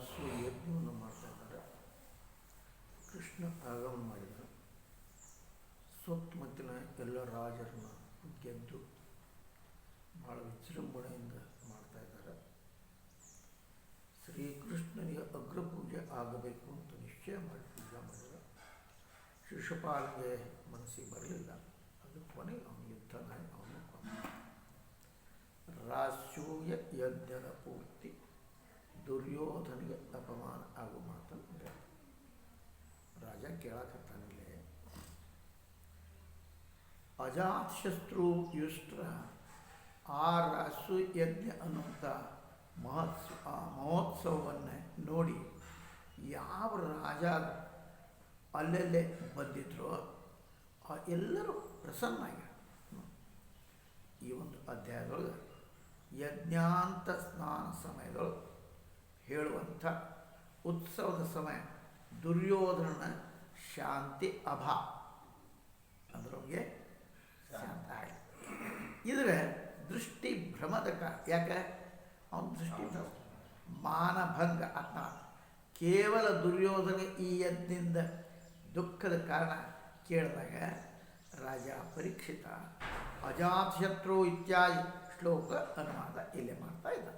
ರಾಜಸು ಯಜ್ಞವನ್ನು ಮಾಡ್ತಾ ಇದ್ದಾರೆ. ಕೃಷ್ಣ ಆಗಮನ ಮಾಡಿದ ಸುತ್ತಮುತ್ತಲಿನ ಎಲ್ಲ ರಾಜರನ್ನ ಗೆದ್ದು ಭಾಳ ವಿಜೃಂಭಣೆಯಿಂದ ಮಾಡ್ತಾ ಇದ್ದಾರೆ. ಶ್ರೀಕೃಷ್ಣನಿಗೆ ಅಗ್ರಪೂಜೆ ಆಗಬೇಕು ಅಂತ ನಿಶ್ಚಯ ಮಾಡಿ ಪೂಜೆ ಮಾಡಿದ. ಶಿಶುಪಾಲನಿಗೆ ಮನಸ್ಸಿಗೆ ಬರಲಿಲ್ಲ. ಅದು ಕೊನೆಗೆ ಅವನು ಯುದ್ಧ ನಾಯಿ ಅವನು ಕೊಂದ. ರಾಜಸೂಯ ಯಜ್ಞದ ಪೂರ್ತಿ ದುರ್ಯೋಧನಿಗೆ ಅಪಮಾನ ಆಗೋ ಮಾತನ್ನು ಹೇಳ್ತಾರೆ. ರಾಜ ಕೇಳಕತ್ತಾನಿಲ್ಲೇ, ಅಜಾತಶತ್ರು ಯುಷ್ಟ್ರ ಆ ರಾಸು ಯಜ್ಞ ಅನ್ನುವಂಥ ಮಹೋತ್ಸವವನ್ನು ನೋಡಿ ಯಾವ ರಾಜ ಅಲ್ಲೆಲ್ಲೇ ಬಂದಿದ್ರು ಎಲ್ಲರೂ ಪ್ರಸನ್ನಾಗ್ಯಾರ. ಈ ಒಂದು ಅಧ್ಯಾಯದೊಳಗೆ ಯಜ್ಞಾಂತ ಸ್ನಾನ ಸಮಯದೊಳಗೆ ಹೇಳುವಂಥ ಉತ್ಸವದ ಸಮಯ ದುರ್ಯೋಧನನ ಶಾಂತಿ ಅಭಾವ ಅದರೊಳಗೆ ಶಾಂತ ಆಗಲಿ. ಇದರ ದೃಷ್ಟಿ ಭ್ರಮದ ಯಾಕೆ ಅವನ ದೃಷ್ಟಿ ಮಾನಭಂಗ ಅರ್ಥ. ಕೇವಲ ದುರ್ಯೋಧನ ಈ ಯಜ್ಞದಿಂದ ದುಃಖದ ಕಾರಣ ಕೇಳಿದಾಗ ರಾಜ ಪರೀಕ್ಷಿತ ಅಜಾತಶತ್ರು ಇತ್ಯಾದಿ ಶ್ಲೋಕ ಅನುವಾದ ಇಲ್ಲೇ ಮಾಡ್ತಾ ಇದ್ದ.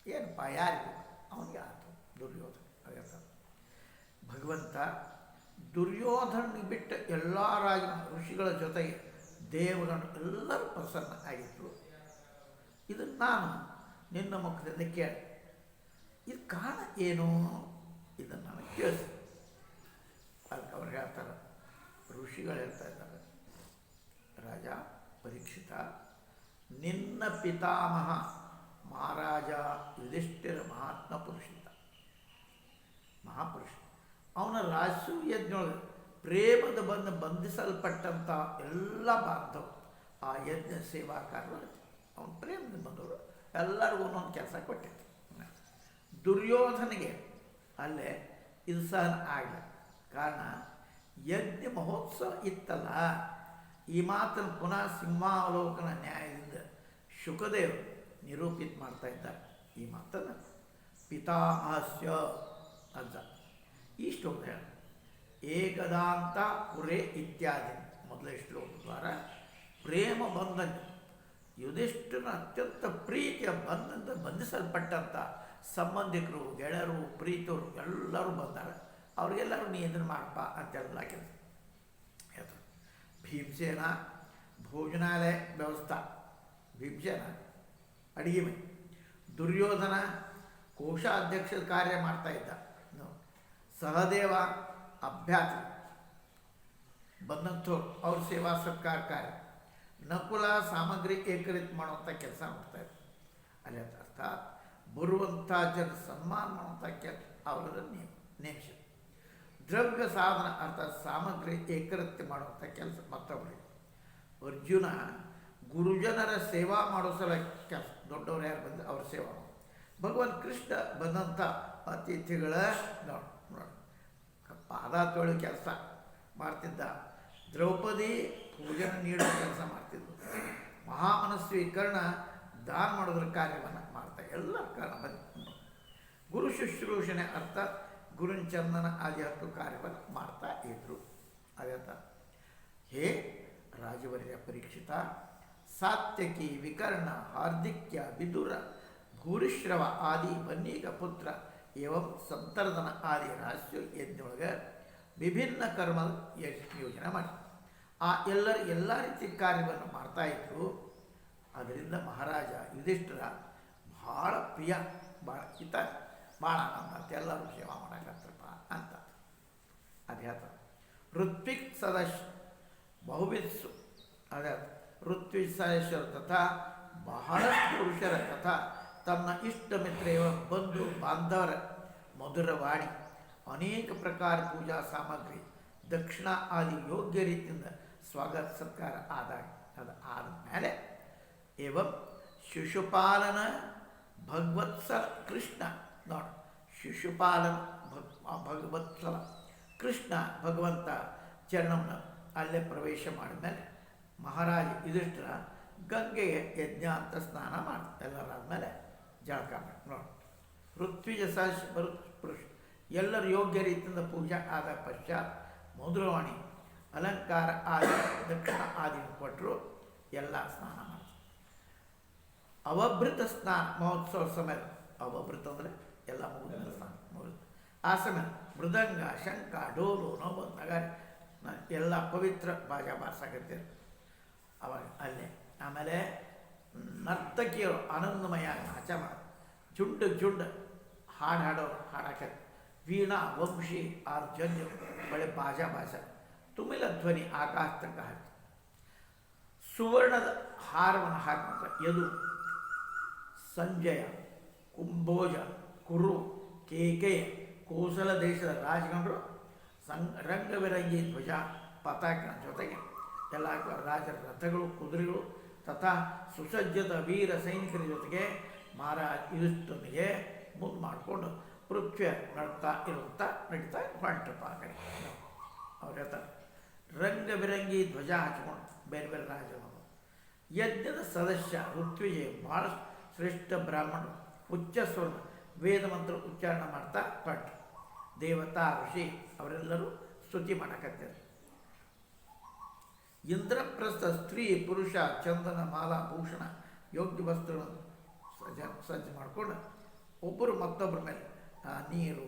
ಏನಪ್ಪ ಯಾರಿಗೂ ಅವನಿಗೆ ಆಯಿತು ದುರ್ಯೋಧನ ಹೇಳ್ತಾರೆ. ಭಗವಂತ ದುರ್ಯೋಧನಿಗೆ ಬಿಟ್ಟ ಎಲ್ಲ ರಾಜ ಋಷಿಗಳ ಜೊತೆಗೆ ದೇವರನ್ನು ಎಲ್ಲರೂ ಪ್ರಸನ್ನ ಆಗಿದ್ರು. ಇದನ್ನು ನಾನು ನಿನ್ನ ಮುಖದಿಂದ ಕೇಳಿ ಇದು ಕಾರಣ ಏನು ಇದನ್ನು ನಾನು ಕೇಳಿಸಿ. ಅದಕ್ಕೆ ಅವ್ರು ಹೇಳ್ತಾರೆ, ಋಷಿಗಳು ಹೇಳ್ತಾ ಇದ್ದಾರೆ, ರಾಜ ಪರೀಕ್ಷಿತ, ನಿನ್ನ ಪಿತಾಮಹ ಮಹಾರಾಜ ಯುಧಿಷ್ಠಿರ ಮಹಾತ್ಮ ಮಹಾಪುರುಷ ಅವನ ರಾಜಸೂ ಯಜ್ಞೊಳಗೆ ಪ್ರೇಮದ ಬಂಧಿಸಲ್ಪಟ್ಟಂಥ ಎಲ್ಲ ಬಾಂಧವರು ಆ ಯಜ್ಞ ಸೇವಾಕಾರರು ಅವನ ಪ್ರೇಮದಿಂದ ಬಂದವರು ಎಲ್ಲರಿಗೂ ಒಂದೊಂದು ಕೆಲಸ ಕೊಟ್ಟಿತ್ತು. ದುರ್ಯೋಧನಿಗೆ ಅಲ್ಲೇ ಇದು ಸಹನ ಆಗಲಿ. ಕಾರಣ ಯಜ್ಞ ಮಹೋತ್ಸವ ಇತ್ತಲ್ಲ. ಈ ಮಾತನ್ನು ಪುನಃ ಸಿಂಹಾವಲೋಕನ ನ್ಯಾಯದಿಂದ ಶುಕದೇವ್ ನಿರೂಪಿತ ಮಾಡ್ತಾ ಇದ್ದಾರೆ. ಈ ಮಾತನ್ನು ಪಿತಾಮಹಸ್ಯ ಅಜ್ಜ ಈ ಶ್ಲೋಕ ಹೇಳ ಏಕದಾಂತ ಪುರೇ ಇತ್ಯಾದಿ ಮೊದಲ ಶ್ಲೋಕ ದ್ವಾರ ಪ್ರೇಮ ಬಂಧನ ಯುಧಿಷ್ಠಿರನ ಅತ್ಯಂತ ಪ್ರೀತಿಯ ಬಂಧನದ ಬಂಧಿಸಲ್ಪಟ್ಟಂಥ ಸಂಬಂಧಿಕರು ಗೆಳೆಯರು ಪ್ರೀತರು ಎಲ್ಲರೂ ಬಂದಾರೆ. ಅವ್ರಿಗೆಲ್ಲರೂ ನೀ ಇದನ್ನು ಮಾಡಪ್ಪ ಅಂತೆಲ್ಲ ಕೆಲಸ ಹೇಳ್ತಾರೆ. ಭೀಮಸೇನ ಭೋಜನಾಲಯ ವ್ಯವಸ್ಥಾ, ಭೀಮಸೇನ ಅಡಿಗೆ ಮನೆ, ದುರ್ಯೋಧನ ಕೋಶಾಧ್ಯಕ್ಷದ ಕಾರ್ಯ ಮಾಡ್ತಾ ಇದ್ದ, ಸಹದೇವ ಅಭ್ಯಾತಿ ಬಂದಂಥವ್ರು ಅವ್ರ ಸೇವಾ ಸತ್ಕಾರ ಕಾರ್ಯ, ನಕುಲ ಸಾಮಗ್ರಿ ಏಕರಿತ ಮಾಡುವಂಥ ಕೆಲಸ ಮಾಡ್ತಾ ಇದ್ರು. ಅಲ್ಲಿ ಅರ್ಥಾತ್ ಬರುವಂಥ ಜನ ಸನ್ಮಾನ ಮಾಡುವಂಥ ಕೆಲಸ ಅವರನ್ನು ನೇಮಿಸಿದ್ರು. ದ್ರವ್ಯ ಸಾಧನ ಅರ್ಥಾತ್ ಸಾಮಗ್ರಿ ಏಕರತ್ಯ ಮಾಡುವಂಥ ಕೆಲಸ ಮತ್ತೊಬ್ಬರಿಗೆ. ಅರ್ಜುನ ಗುರುಜನರ ಸೇವಾ ಮಾಡೋ ಸಲ ಕೆಲಸ, ದೊಡ್ಡವ್ರು ಯಾರು ಬಂದು ಅವ್ರ ಸೇವಾ ಮಾಡಿ. ಭಗವಾನ್ ಕೃಷ್ಣ ಬಂದಂಥ ಅತಿಥಿಗಳ ನೋಡಿ ಪಾದ ತೊಳೆಯೋ ಕೆಲಸ ಮಾಡ್ತಿದ್ದ. ದ್ರೌಪದಿ ಪೂಜನ ನೀಡೋ ಕೆಲಸ ಮಾಡ್ತಿದ್ದರು. ಮಹಾಮನಸ್ವಿ ಕರ್ಣ ದಾನ ಮಾಡೋದ್ರ ಕಾರ್ಯವನ್ನು ಮಾಡ್ತಾ ಎಲ್ಲ ಕಾರಣ ಬಂದು ಗುರು ಶುಶ್ರೂಷಣೆ ಅರ್ಥಾತ್ ಗುರುಚಂದನ ಆದಿ 10 ಕಾರ್ಯವನ್ನು ಮಾಡ್ತಾ ಇದ್ರು. ಅದೇ ಹೇ ರಾಜವರ್ಯ ಪರೀಕ್ಷಿತ, ಸಾತ್ಯಕಿ ವಿಕರ್ಣ ಹಾರ್ದಿಕ್ಯ ವಿದುರ ಭೂರಿಶ್ರವ ಆದಿ ಬನ್ನೀಗ ಪುತ್ರ ಏವಂ ಸಂತರ್ಧನ ಆದಿ ರಹಸ್ಯ ಯಜ್ಞೊಳಗೆ ವಿಭಿನ್ನ ಕರ್ಮ ಯೋಜನೆ ಮಾಡಿ ಆ ಎಲ್ಲ ರೀತಿ ಕಾರ್ಯವನ್ನು ಮಾಡ್ತಾಯಿದ್ರು. ಅದರಿಂದ ಮಹಾರಾಜ ಯುಧಿಷ್ಠಿರ ಭಾಳ ಪ್ರಿಯ, ಭಾಳ ಹಿತ, ಭಾಳ ಆನಂದ ಅಂತ ಎಲ್ಲರೂ ಸೇವಾ ಮಾಡಕತ್ರಪ್ಪ ಅಂತ ಅದು ಹೇಳ್ತಾರೆ. ಋತ್ವಿಕ್ ಸದಸ್ಯ ಬಹುವಿತ್ಸು ಅದೇ ಋತ್ವಿಕ್ ಸದಸ್ಯರ ತಥಾ ಬಹಳಷ್ಟು ಪುರುಷರ ತಥಾ ತನ್ನ ಇಷ್ಟ ಮಿತ್ರ ಬಂಧು ಬಾಂಧವರ ಮಧುರವಾಣಿ ಅನೇಕ ಪ್ರಕಾರ ಪೂಜಾ ಸಾಮಗ್ರಿ ದಕ್ಷಿಣ ಆದಿ ಯೋಗ್ಯ ರೀತಿಯಿಂದ ಸ್ವಾಗತ ಸತ್ಕಾರ ಆದಾಗ ಅದು ಆದಮೇಲೆ ಏವಂ ಶಿಶುಪಾಲನ ಭಗವತ್ಸಲ ಕೃಷ್ಣ ನೋಡಿ, ಶಿಶುಪಾಲನ ಭಗವತ್ಸಲ ಕೃಷ್ಣ ಭಗವಂತ ಚರಣವನ್ನು ಅಲ್ಲೇ ಪ್ರವೇಶ ಮಾಡಿದ್ಮೇಲೆ ಮಹಾರಾಜ ಯುಧಿಷ್ಠಿರ ಗಂಗೆಗೆ ಯಜ್ಞ ಅಂತ ಸ್ನಾನ ಮಾಡ್ತಾರೆ. ಎಲ್ಲರಾದ್ಮೇಲೆ ಜಳಕ ಮಾಡಿ ನೋಡಿ ಋತ್ವಿಜ ಸಹಸ್ರ ಪುರುಷ ಎಲ್ಲರೂ ಯೋಗ್ಯ ರೀತಿಯಿಂದ ಪೂಜೆ ಆದ ಪಶ್ಚಾತ್ ಮಧುರವಾಣಿ ಅಲಂಕಾರ ಆದಿ ದಕ್ಷಿಣ ಆದಿ ಕೊಟ್ಟರು ಎಲ್ಲ ಸ್ನಾನ ಮಾಡಿ ಅವಭೃತ ಸ್ನಾನ ಮಹೋತ್ಸವ ಸಮಯ ಅವಭೃತ ಅಂದರೆ ಎಲ್ಲ ಮುಗಿದ ಸ್ನಾನ ಮುಗಿದು ಆ ಸಮಯ ಮೃದಂಗ ಶಂಖ ಡೋಲು ನೋವು ನಗಾರಿ ಎಲ್ಲ ಪವಿತ್ರ ಬಾಜಾ ಬಾರ್ಸಾಕತ್ತೀರಿ ಅವಾಗ ಅಲ್ಲೇ ಆಮೇಲೆ ನರ್ತಕಿಯರು ಆನಂದಮಯ ನಾಚ ಮಾಡಿ ಜುಂಡು ಹಾಡು ಹಾಡೋರು ಹಾಡಾಕತ್ತಿ ವೀಣಾ ವಂಶಿ ಆರ್ಜನ್ಯ ಬಳೆ ಬಾಜಾ ಭಾಷ ತುಮಿಲ ಧ್ವನಿ ಆಕಾಶ ತನಕ ಹಾಕಿ ಸುವರ್ಣದ ಹಾರವನ್ನು ಹಾಕಿದ ಯದು ಸಂಜಯ ಕುಂಭೋಜ ಕುರು ಕೇಕೆಯ ಕೋಸಲ ದೇಶದ ರಾಜಗಣರು ರಂಗವಿರಂಗಿ ಧ್ವಜ ಪತಾಕಿನ ಜೊತೆಗೆ ಎಲ್ಲ ರಾಜರ ರಥಗಳು ಕುದುರೆಗಳು ತಥಾ ಸುಸಜ್ಜಿತ ವೀರ ಸೈನಿಕರ ಜೊತೆಗೆ ಮಹಾರಾಜ ಯುಧಿಷ್ಠನಿಗೆ ಮುಂದೆ ಮಾಡಿಕೊಂಡು ಪೃಥ್ವಿಯ ನಡ್ತಾ ನಡೀತಾ ಹೊಂಟಪ್ಪ ಆ ಕಡೆ ಅವ್ರು ಹೇಳ್ತಾರೆ ರಂಗಬಿರಂಗಿ ಧ್ವಜ ಹಚ್ಕೊಂಡು ಬೇರೆ ಬೇರೆ ರಾಜರು ಯಜ್ಞದ ಸದಸ್ಯ ಋತ್ವಿಜಯ ಭಾಳ ಶ್ರೇಷ್ಠ ಬ್ರಾಹ್ಮಣರು ಉಚ್ಚ ಸ್ವರ ವೇದ ಮಂತ್ರ ಉಚ್ಚಾರಣ ಮಾಡ್ತಾ ಹೊಂಟರು ದೇವತಾ ಋಷಿ ಅವರೆಲ್ಲರೂ ಸ್ತುತಿ ಮಾಡಕತ್ತಾರೆ ಇಂದ್ರಪ್ರಸ್ಥ ಸ್ತ್ರೀ ಪುರುಷ ಚಂದನ ಮಾಲಾ ಭೂಷಣ ಯೋಗ್ಯ ವಸ್ತ್ರಗಳನ್ನು ಸಜ್ಜು ಮಾಡಿಕೊಂಡು ಒಬ್ಬರು ಮತ್ತೊಬ್ಬರ ಮೇಲೆ ನೀರು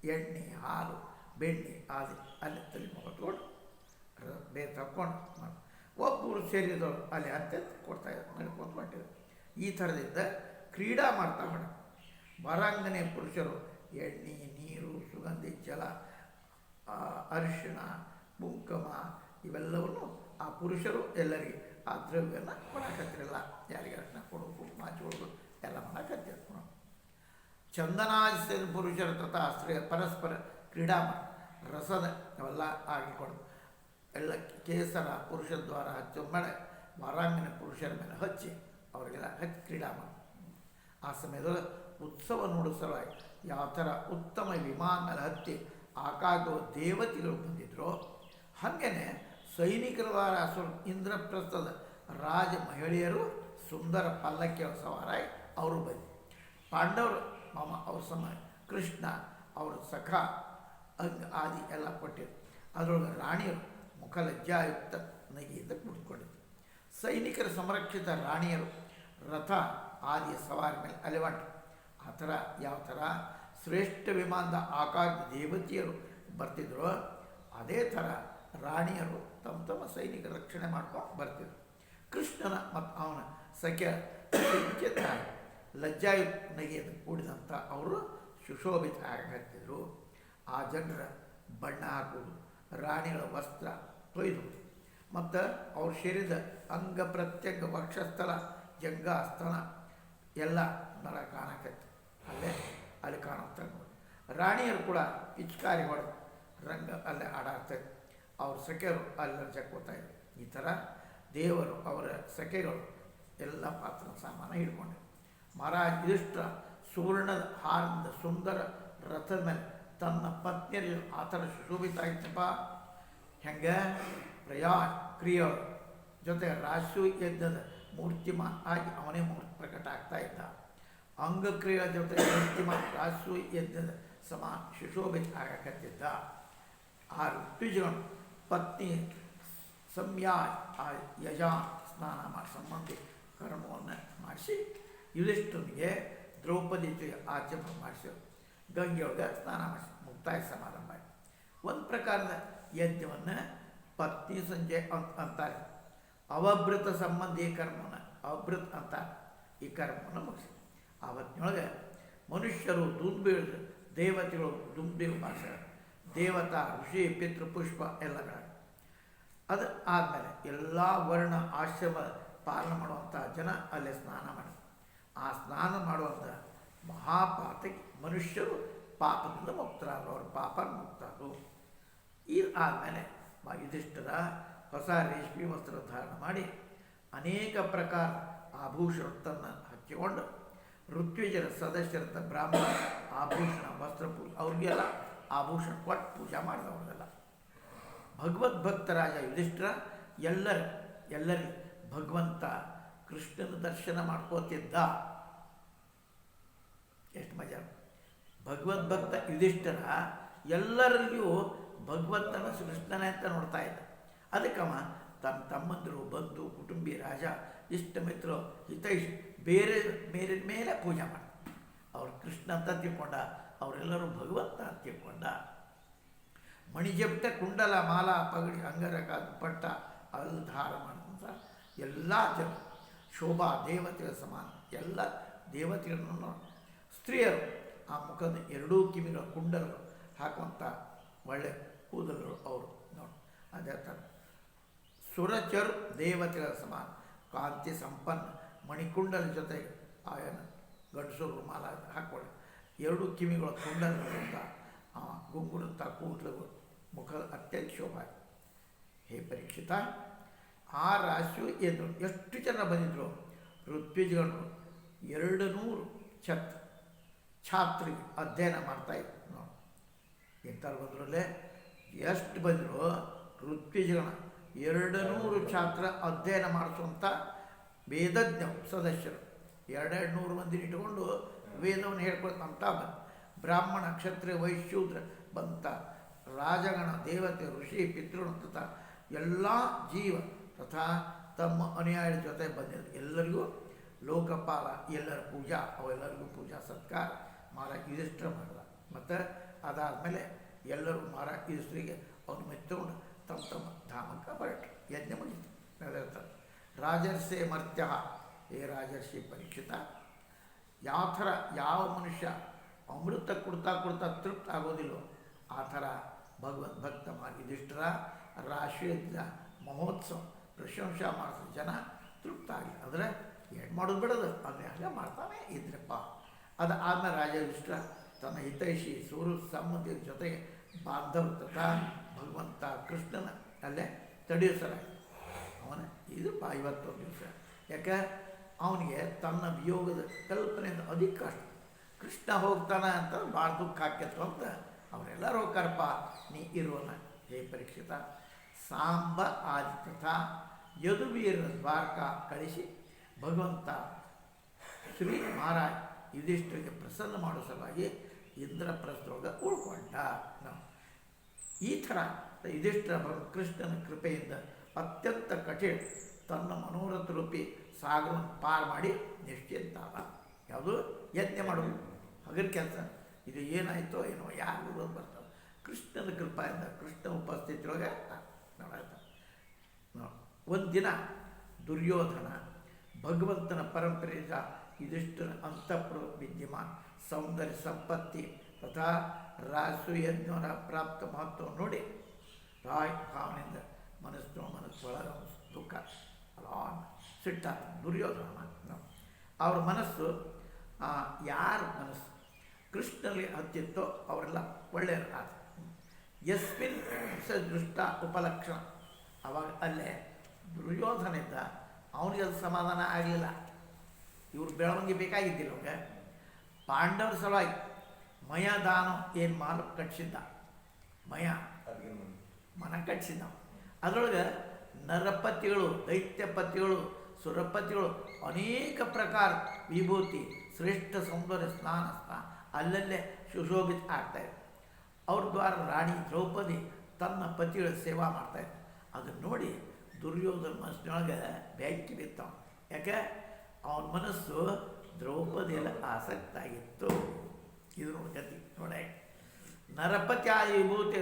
ಎಣ್ಣೆ ಹಾಲು ಬೆಣ್ಣೆ ಆದಿ ಅಲ್ಲಿ ತಲೆ ಹೊತ್ಕೊಂಡು ಬೇರೆ ತಕ್ಕೊಂಡು ಒಬ್ಬರು ಸೇರಿದವರು ಅಲ್ಲಿ ಹತ್ತಿ ಕೊಡ್ತಾ ಇದ್ದಾರೆ ನಡ್ಕೊಂಡು ಹೊಂಟಿದ್ರು ಈ ಥರದಿಂದ ಕ್ರೀಡಾ ಮಾಡ್ತಾ ಹೊಡ ಹೊರಾಂಗನೆ ಪುರುಷರು ಎಣ್ಣೆ ನೀರು ಸುಗಂಧಿ ಜಲ ಅರಿಶಿಣ ಕುಂಕುಮ ಇವೆಲ್ಲವನ್ನು ಆ ಪುರುಷರು ಎಲ್ಲರಿಗೆ ಆ ದ್ರವ್ಯನ ಕೊಡಕತ್ತಿರಲ್ಲ ಯಾರಿಗೆ ಅರಿಶಿಣ ಕೊಡೋದು ಕುಂಕುಮ ಹಚ್ಚೋದು ಎಲ್ಲ ಮಾಡಕತ್ತಿರ ಚಂದನಾದಿ ಪುರುಷರ ತಥಾ ಸ್ತ್ರೀಯ ಪರಸ್ಪರ ಕ್ರೀಡಾ ರಸದ ಅವೆಲ್ಲ ಆಗಿಕೊಂಡು ಎಲ್ಲ ಕೇಸರ ಪುರುಷ ದ್ವಾರ ಹಚ್ಚೋ ಮಳೆ ವಾರಾಂಗನ ಪುರುಷರ ಮೇಲೆ ಹಚ್ಚಿ ಅವರಿಗೆಲ್ಲ ಹಚ್ಚಿ ಕ್ರೀಡಾ ಮಾಡಿ ಆ ಸಮಯದಲ್ಲಿ ಉತ್ಸವ ನೋಡಿಸಲುವಾಗಿ ಯಾವ ಥರ ಉತ್ತಮ ವಿಮಾನ ಮೇಲೆ ಹತ್ತಿ ಆಕಾಶದ ದೇವತೆಗಳು ಬಂದಿದ್ರು ಹಾಗೇನೆ ಸೈನಿಕರ ದ್ವಾರ ಇಂದ್ರಪ್ರಸ್ಥದ ರಾಜ ಮಹಿಳೆಯರು ಸುಂದರ ಪಲ್ಲಕ್ಕಿಯ ಸವಾರಾಗಿ ಅವರು ಬಂದು ಪಾಂಡವರು ಮಾಮ ಅವ್ರ ಸಮಯ ಕೃಷ್ಣ ಅವರ ಸಖ ಅಂಗ ಆದಿ ಎಲ್ಲ ಕೊಟ್ಟಿರು ಅದರೊಳಗೆ ರಾಣಿಯರು ಮುಖಲಜ್ಜಾಯುಕ್ತ ನಗಿಯಿಂದ ಕುಳಿತುಕೊಂಡಿದ್ರು ಸೈನಿಕರ ಸಂರಕ್ಷಿತ ರಾಣಿಯರು ರಥ ಆದಿಯ ಸವಾರಿ ಮೇಲೆ ಅಲೆವಾಟ ಆ ಥರ ಯಾವ ಥರ ಶ್ರೇಷ್ಠ ವಿಮಾನದ ಆಕಾಶದ ದೇವತೆಯರು ಬರ್ತಿದ್ರು ಅದೇ ಥರ ರಾಣಿಯರು ತಮ್ಮ ತಮ್ಮ ಸೈನಿಕರ ರಕ್ಷಣೆ ಮಾಡ್ಕೊಂಡು ಬರ್ತಿದ್ರು ಕೃಷ್ಣನ ಮತ್ತು ಅವನ ಸಖ್ಯ ಲಜ್ಜಾಯುಕ್ತ ನಗೆಯನ್ನು ಕೂಡಿದಂಥ ಅವರು ಸುಶೋಭಿತ ಆಗತ್ತಿದ್ರು ಆ ಜನರ ಬಣ್ಣ ಹಾಕುವುದು ರಾಣಿಗಳ ವಸ್ತ್ರ ತೊಯ್ದು ಮತ್ತು ಅವ್ರು ಸೇರಿದ ಅಂಗ ಪ್ರತ್ಯಂಗ ವಕ್ಷಸ್ಥಳ ಜಂಗ ಸ್ತನ ಎಲ್ಲ ನಳ ಕಾಣಕತ್ತು ಅಲ್ಲಿ ಕಾಣುತ್ತೆ ರಾಣಿಯರು ಕೂಡ ಪಿಚ್ಕಾರಿ ಹೊಡೆದು ರಂಗ ಅಲ್ಲೇ ಆಡಾಡ್ತಾಯಿದ್ರು ಅವ್ರ ಸಖೆಯರು ಅಲ್ಲಿ ಜಕ್ಕೋತಾಯಿದ್ರು ಈ ಥರ ದೇವರು ಅವರ ಸಖೆಗಳು ಎಲ್ಲ ಪಾತ್ರ ಸಾಮಾನು ಹಿಡ್ಕೊಂಡೆ ಮಹಾರಾಜ ಯುಧಿಷ್ಠಿರ ಸುವರ್ಣದ ಹಾರದ ಸುಂದರ ರಥದ ಮೇಲೆ ತನ್ನ ಪತ್ನಿಯರು ಆ ಥರ ಸುಶೋಭಿತ ಆಗಿತ್ತಪ್ಪ ಹೆಂಗೆ ಕ್ರಿಯೆಯವರು ಜೊತೆ ರಾಶು ಯಜ್ಞದ ಮೂರ್ತಿಮಾನ್ ಆಗಿ ಅವನೇ ಮೂರ್ತಿ ಪ್ರಕಟ ಆಗ್ತಾ ಇದ್ದ ಅಂಗಕ್ರಿಯೆಗಳ ಜೊತೆ ಮೂರ್ತಿಮಾನ್ ರಾಶು ಯಜ್ಞದ ಸಮಾನ ಸುಶೋಭಿತ ಆಗಕತ್ತಿದ್ದ ಆ ಋತ್ವಿಜಗಳು ಪತ್ನಿ ಸಂಯಾ ಆ ಯಜಾನ್ ಸ್ನಾನ ಮಾಡಿ ಸಂಬಂಧಿ ಕರ್ಮವನ್ನು ಮಾಡಿಸಿ ಯುಧಿಷ್ಠನಿಗೆ ದ್ರೌಪದಿ ಆಚರಣೆ ಮಾಡಿಸಿದರು ಗಂಗೆಯೊಳಗೆ ಸ್ನಾನ ಮಾಡಿಸಿ ಮುಕ್ತಾಯ ಸಮಾರಂಭ ಆಯಿತು ಒಂದು ಪ್ರಕಾರದ ಯಜ್ಞವನ್ನು ಪತ್ನಿ ಸಂಜೆ ಅಂತಾರೆ ಅವಭೃತ ಸಂಬಂಧಿ ಕರ್ಮವನ್ನು ಅವಭೃತ್ ಅಂತಾರೆ ಈ ಕರ್ಮವನ್ನು ಮುಗಿಸಿ ಆವತ್ತಿನೊಳಗೆ ಮನುಷ್ಯರು ದುಂಬಿಳಿದು ದೇವತೆಗಳು ದುಂಬಿ ಭಾಷೆ ದೇವತಾ ಋಷಿ ಪಿತೃಪುಷ್ಪ ಎಲ್ಲಗಳ ಅದು ಆದಮೇಲೆ ಎಲ್ಲ ವರ್ಣ ಆಶ್ರಮ ಪಾಲನೆ ಮಾಡುವಂಥ ಜನ ಅಲ್ಲೇ ಸ್ನಾನ ಮಾಡಿ ಆ ಸ್ನಾನ ಮಾಡುವಂಥ ಮಹಾಪಾತಕ್ಕೆ ಮನುಷ್ಯರು ಪಾಪದಿಂದ ಮುಕ್ತರಾದರು ಅವ್ರ ಪಾಪ ಮುಕ್ತರು ಇದು ಆದಮೇಲೆ ಯುಧಿಷ್ಠಿರ ಹೊಸ ರೇಷ್ಮೆ ವಸ್ತ್ರ ಧಾರಣ ಮಾಡಿ ಅನೇಕ ಪ್ರಕಾರ ಆಭೂಷಣ ತನ್ನ ಹಚ್ಚಿಕೊಂಡು ಋತ್ವಿಜರ ಸದಸ್ಯರಂತ ಬ್ರಾಹ್ಮಣ ಆಭೂಷಣ ವಸ್ತ್ರ ಪೂಜೆ ಅವ್ರಿಗೆಲ್ಲ ಆಭೂಷಣ ಕೊಟ್ಟು ಪೂಜೆ ಮಾಡಿದವ್ರಿಗೆಲ್ಲ ಭಗವದ್ಭಕ್ತರಾಜ ಯುಧಿಷ್ಠಿರ ಎಲ್ಲರಿಗೂ ಭಗವಂತ ಕೃಷ್ಣನ ದರ್ಶನ ಮಾಡ್ಕೋತಿದ್ದ ಎಷ್ಟು ಮಜಾ ಭಗವದ್ಭಕ್ತ ಯುಧಿಷ್ಠಿರ ಎಲ್ಲರಿಗೂ ಭಗವಂತನ ಕೃಷ್ಣನೇ ಅಂತ ನೋಡ್ತಾ ಇದ್ದ. ಅದಕ್ಕವ ತನ್ನ ತಮ್ಮಂದಿರು, ಬಂಧು, ಕುಟುಂಬಿ, ರಾಜ, ಇಷ್ಟ ಮಿತ್ರರು, ಹಿತೈಷಿ ಬೇರೆ ಬೇರೆ ಮೇಲೆ ಪೂಜೆ ಮಾಡ್ತಾರೆ. ಅವ್ರು ಕೃಷ್ಣ ಅಂತ ತಿಳ್ಕೊಂಡ, ಅವರೆಲ್ಲರೂ ಭಗವಂತ ಅಂತ ತಿಳ್ಕೊಂಡ. ಮಣಿಜಪ್ಟ ಕುಂಡಲ ಮಾಲಾ ಪಗಡಿ ಅಂಗರಕ ಪಟ್ಟ ಅಲ್ಲಿ ಧಾರ ಮಾಡ್ಕೊಂತ ಎಲ್ಲ ಜನ ಶೋಭಾ ದೇವತೆಗಳ ಸಮಾನ, ಎಲ್ಲ ದೇವತೆಗಳನ್ನು ಸ್ತ್ರೀಯರು ಆ ಮುಖದ ಎರಡೂ ಕಿವಿಗಳ ಕುಂಡಲಗಳು ಹಾಕುವಂಥ ಒಳ್ಳೆ ಕೂದಲು ಅವರು ನೋಡಿ. ಅದೇ ಥರ ಸುರಚರು ದೇವತೆಗಳ ಸಮಾನ, ಕಾಂತಿ ಸಂಪನ್ನ ಮಣಿಕುಂಡಲ ಜೊತೆಗೆ ಆಯನ ಗಂಡಸರು ಮಾಲ ಹಾಕ್ಕೊಳ್ಳಿ, ಎರಡೂ ಕಿವಿಗಳ ಕುಂಡಲಗಳಿಂದ ಗುಂಗುರಂಥ ಕೂದಲುಗಳು, ಮುಖದ ಅತ್ಯಂತ ಶೋಭಾ. ಹೇ ಪರೀಕ್ಷಿತ, ಆ ರಾಶಿಯು ಎಂದು ಎಷ್ಟು ಜನ ಬಂದಿದ್ರು? ಋತ್ವಿಜಗಳು 200 ಛಾತ್ರಿಗೆ ಅಧ್ಯಯನ ಮಾಡ್ತಾಯಿದ್ರು ನೋಡಿ. ಇಂಥವ್ರು ಬಂದ್ರಲ್ಲೇ ಎಷ್ಟು ಬಂದರು? ಋತ್ವಿಜಗಳ 200 ಛಾತ್ರ ಅಧ್ಯಯನ ಮಾಡಿಸುವಂಥ ವೇದಜ್ಞ ಸದಸ್ಯರು 200 ಮಂದಿನ ಇಟ್ಕೊಂಡು ವೇದವನ್ನು ಹೇಳ್ಕೊಳ್ತಂತ ಬ್ರಾಹ್ಮಣ, ಕ್ಷತ್ರಿಯ, ವೈಶ್ಯೂದ್ರ ಬಂತ ರಾಜಗಣ, ದೇವತೆ, ಋಷಿ, ಪಿತೃ ತಥಾ ಎಲ್ಲ ಜೀವ ತಥಾ ತಮ್ಮ ಅನುಯಾಯಿಗಳ ಜೊತೆ ಬಂದಿದ್ರು. ಎಲ್ಲರಿಗೂ ಲೋಕಪಾಲ ಎಲ್ಲರ ಪೂಜಾ, ಅವೆಲ್ಲರಿಗೂ ಪೂಜಾ ಸತ್ಕಾರ ಮಹಾರಾಜ ಯುಧಿಷ್ಠಿರ ಮಾಡಿದ. ಮತ್ತು ಅದಾದಮೇಲೆ ಎಲ್ಲರೂ ಮಹಾರಾಜ ಯುಧಿಷ್ಠಿರಿಗೆ ಅವನು ಮೆತ್ತುಕೊಂಡು ತಮ್ಮ ತಮ್ಮ ಧಾಮಕ್ಕೆ ಹೊರಟರು. ಯಜ್ಞ ಮುಗಿತು ನಡೆಯುತ್ತಾರೆ. ರಾಜರ್ಷೆ ಮರ್ತ್ಯ, ಹೇ ರಾಜರ್ಷಿ ಪರೀಕ್ಷಿತ, ಯಾವ ಥರ ಯಾವ ಮನುಷ್ಯ ಅಮೃತ ಕೊಡ್ತಾ ಕೊಡ್ತಾ ತೃಪ್ತ ಆಗೋದಿಲ್ಲೋ ಆ ಥರ ಭಗವದ್ ಭಕ್ತ ಯುಧಿಷ್ಠಿರ ರಾಷ್ಟ್ರೀಯ ಮಹೋತ್ಸವ ಪ್ರಶಂಸಾ ಮಾಡಿಸಿದ ಜನ ತೃಪ್ತ ಆಗಲಿ. ಆದರೆ ಏನು ಮಾಡೋದು ಬಿಡೋದು ಅದನ್ನೇ ಹಾಗೆ ಮಾಡ್ತಾನೆ ಇದ್ರಪ್ಪ. ಅದು ಆದಮೇಲೆ ರಾಜ ಯುಧಿಷ್ಠಿರ ತನ್ನ ಹಿತೈಷಿ ಸೂರು ಸಂಬಂಧಿಗಳ ಜೊತೆಗೆ ಬಾಂಧವ ತಥಾ ಭಗವಂತ ಕೃಷ್ಣನ ಅಲ್ಲೇ ತಡೆಯಿಸಲಾಯಿತು. ಅವನ ಇದು 51 ದಿವಸ. ಯಾಕೆ ಅವನಿಗೆ ತನ್ನ ವಿಯೋಗದ ಕಲ್ಪನೆಯಿಂದ ಅಧಿಕ ಕಷ್ಟ. ಕೃಷ್ಣ ಹೋಗ್ತಾನೆ ಅಂತ ಭಾಳ ದುಃಖ ಆಕ್ಯತ್ತು ಅಂತ ಅವರೆಲ್ಲರೂ ಹೋಗ್ತಾರಪ್ಪ, ನೀ ಇರುವನ. ಹೇ ಪರೀಕ್ಷಿತ, ಸಾಂಬ ಆದಿ ತಥಾ ಯದುವೀರ ದ್ವಾರಕ ಕಳಿಸಿ ಭಗವಂತ ಶ್ರೀ ಮಹಾರಾಜ್ ಯುಧಿಷ್ಠಿರಿಗೆ ಪ್ರಸನ್ನ ಮಾಡೋ ಸಲುವಾಗಿ ಇಂದ್ರಪ್ರಸ್ಥರೊಳಗೆ ಉಳ್ಕೊಂಡ. ಈ ಥರ ಯುಧಿಷ್ಠಿರ ಕೃಷ್ಣನ ಕೃಪೆಯಿಂದ ಅತ್ಯಂತ ಕಠಿಣ ತನ್ನ ಮನೋರಥ ರೂಪಿ ಸಾಗರವನ್ನು ಪಾರು ಮಾಡಿ ನಿಶ್ಚಿಂತಾದ. ಯಾವುದು ಯಜ್ಞ ಮಾಡೋದು ಹಗರ ಕೆಲಸ. ಇದು ಏನಾಯಿತೋ ಏನೋ ಯಾರು ವಿರೋಧ ಬರ್ತಾರೆ. ಕೃಷ್ಣನ ಕೃಪೆಯಿಂದ ಕೃಷ್ಣ ಉಪಸ್ಥಿತಿಯೊಳಗೆ ನೋಡಾಯ್ತು. ಒಂದು ದಿನ ದುರ್ಯೋಧನ ಭಗವಂತನ ಪರಂಪರೆಯಿಂದ ಯುಧಿಷ್ಠಿರ ಅಂತಃಪುರ ವಿದ್ಯಮಾನ ಸೌಂದರ್ಯ ಸಂಪತ್ತಿ ತಥಾ ರಾಜಸೂಯಜ್ಞರ ಪ್ರಾಪ್ತ ಮಹತ್ವ ನೋಡಿ ರಾಯ್ ಭಾವನೆಯಿಂದ ಮನಸ್ಸೊಳಗ ದುಃಖ ಸಿಟ್ಟ ದುರ್ಯೋಧನ. ಅವ್ರ ಮನಸ್ಸು ಯಾರ ಮನಸ್ಸು ಕೃಷ್ಣನಲ್ಲಿ ಹತ್ತಿತ್ತೋ ಅವರೆಲ್ಲ ಒಳ್ಳೆಯ ಯಸ್ಮಿನ್ ದೃಷ್ಟ ಉಪಲಕ್ಷಣ. ಅವಾಗ ಅಲ್ಲೇ ದುರ್ಯೋಧನ ಇದ್ದ, ಅವನಿಗೆ ಅದು ಸಮಾಧಾನ ಆಗಲಿಲ್ಲ. ಇವ್ರು ಬೆಳವಣಿಗೆ ಬೇಕಾಗಿದ್ದಿಲ್ಲ ಅವಾಗ. ಪಾಂಡವರ ಸಲುವಾಗಿ ಮಯದಾನ ಏನು ಮಾಲು ಕಟ್ಸಿದ್ದ, ಮಯ ಮನ ಕಟ್ಸಿದ್ದ. ಅದರೊಳಗೆ ನರಪತಿಗಳು, ದೈತ್ಯಪತಿಗಳು, ಸುರಪತಿಗಳು ಅನೇಕ ಪ್ರಕಾರ ವಿಭೂತಿ ಶ್ರೇಷ್ಠ ಸೌಂದರ್ಯ ಸ್ನಾನ ಅಲ್ಲಲ್ಲೇ ಸುಶೋಭಿತ ಆಗ್ತಾಯಿದ್ರು. ಅವ್ರ ದ್ವಾರ ರಾಣಿ ದ್ರೌಪದಿ ತನ್ನ ಪತಿಗಳ ಸೇವಾ ಮಾಡ್ತಾಯಿದ್ರು. ಅದನ್ನು ನೋಡಿ ದುರ್ಯೋಧನ ಮನಸ್ಸಿನೊಳಗೆ ಬೆಂಕಿ ಬಿತ್ತವ. ಯಾಕೆ ಅವನ ಮನಸ್ಸು ದ್ರೌಪದಿಯಲ್ಲಿ ಆಸಕ್ತ ಆಗಿತ್ತು. ಇದು ನೋಡಿ ಗತಿ ನೋಡಿ. ನರಪತಿ ಆದಿ ವಿಭೂತಿ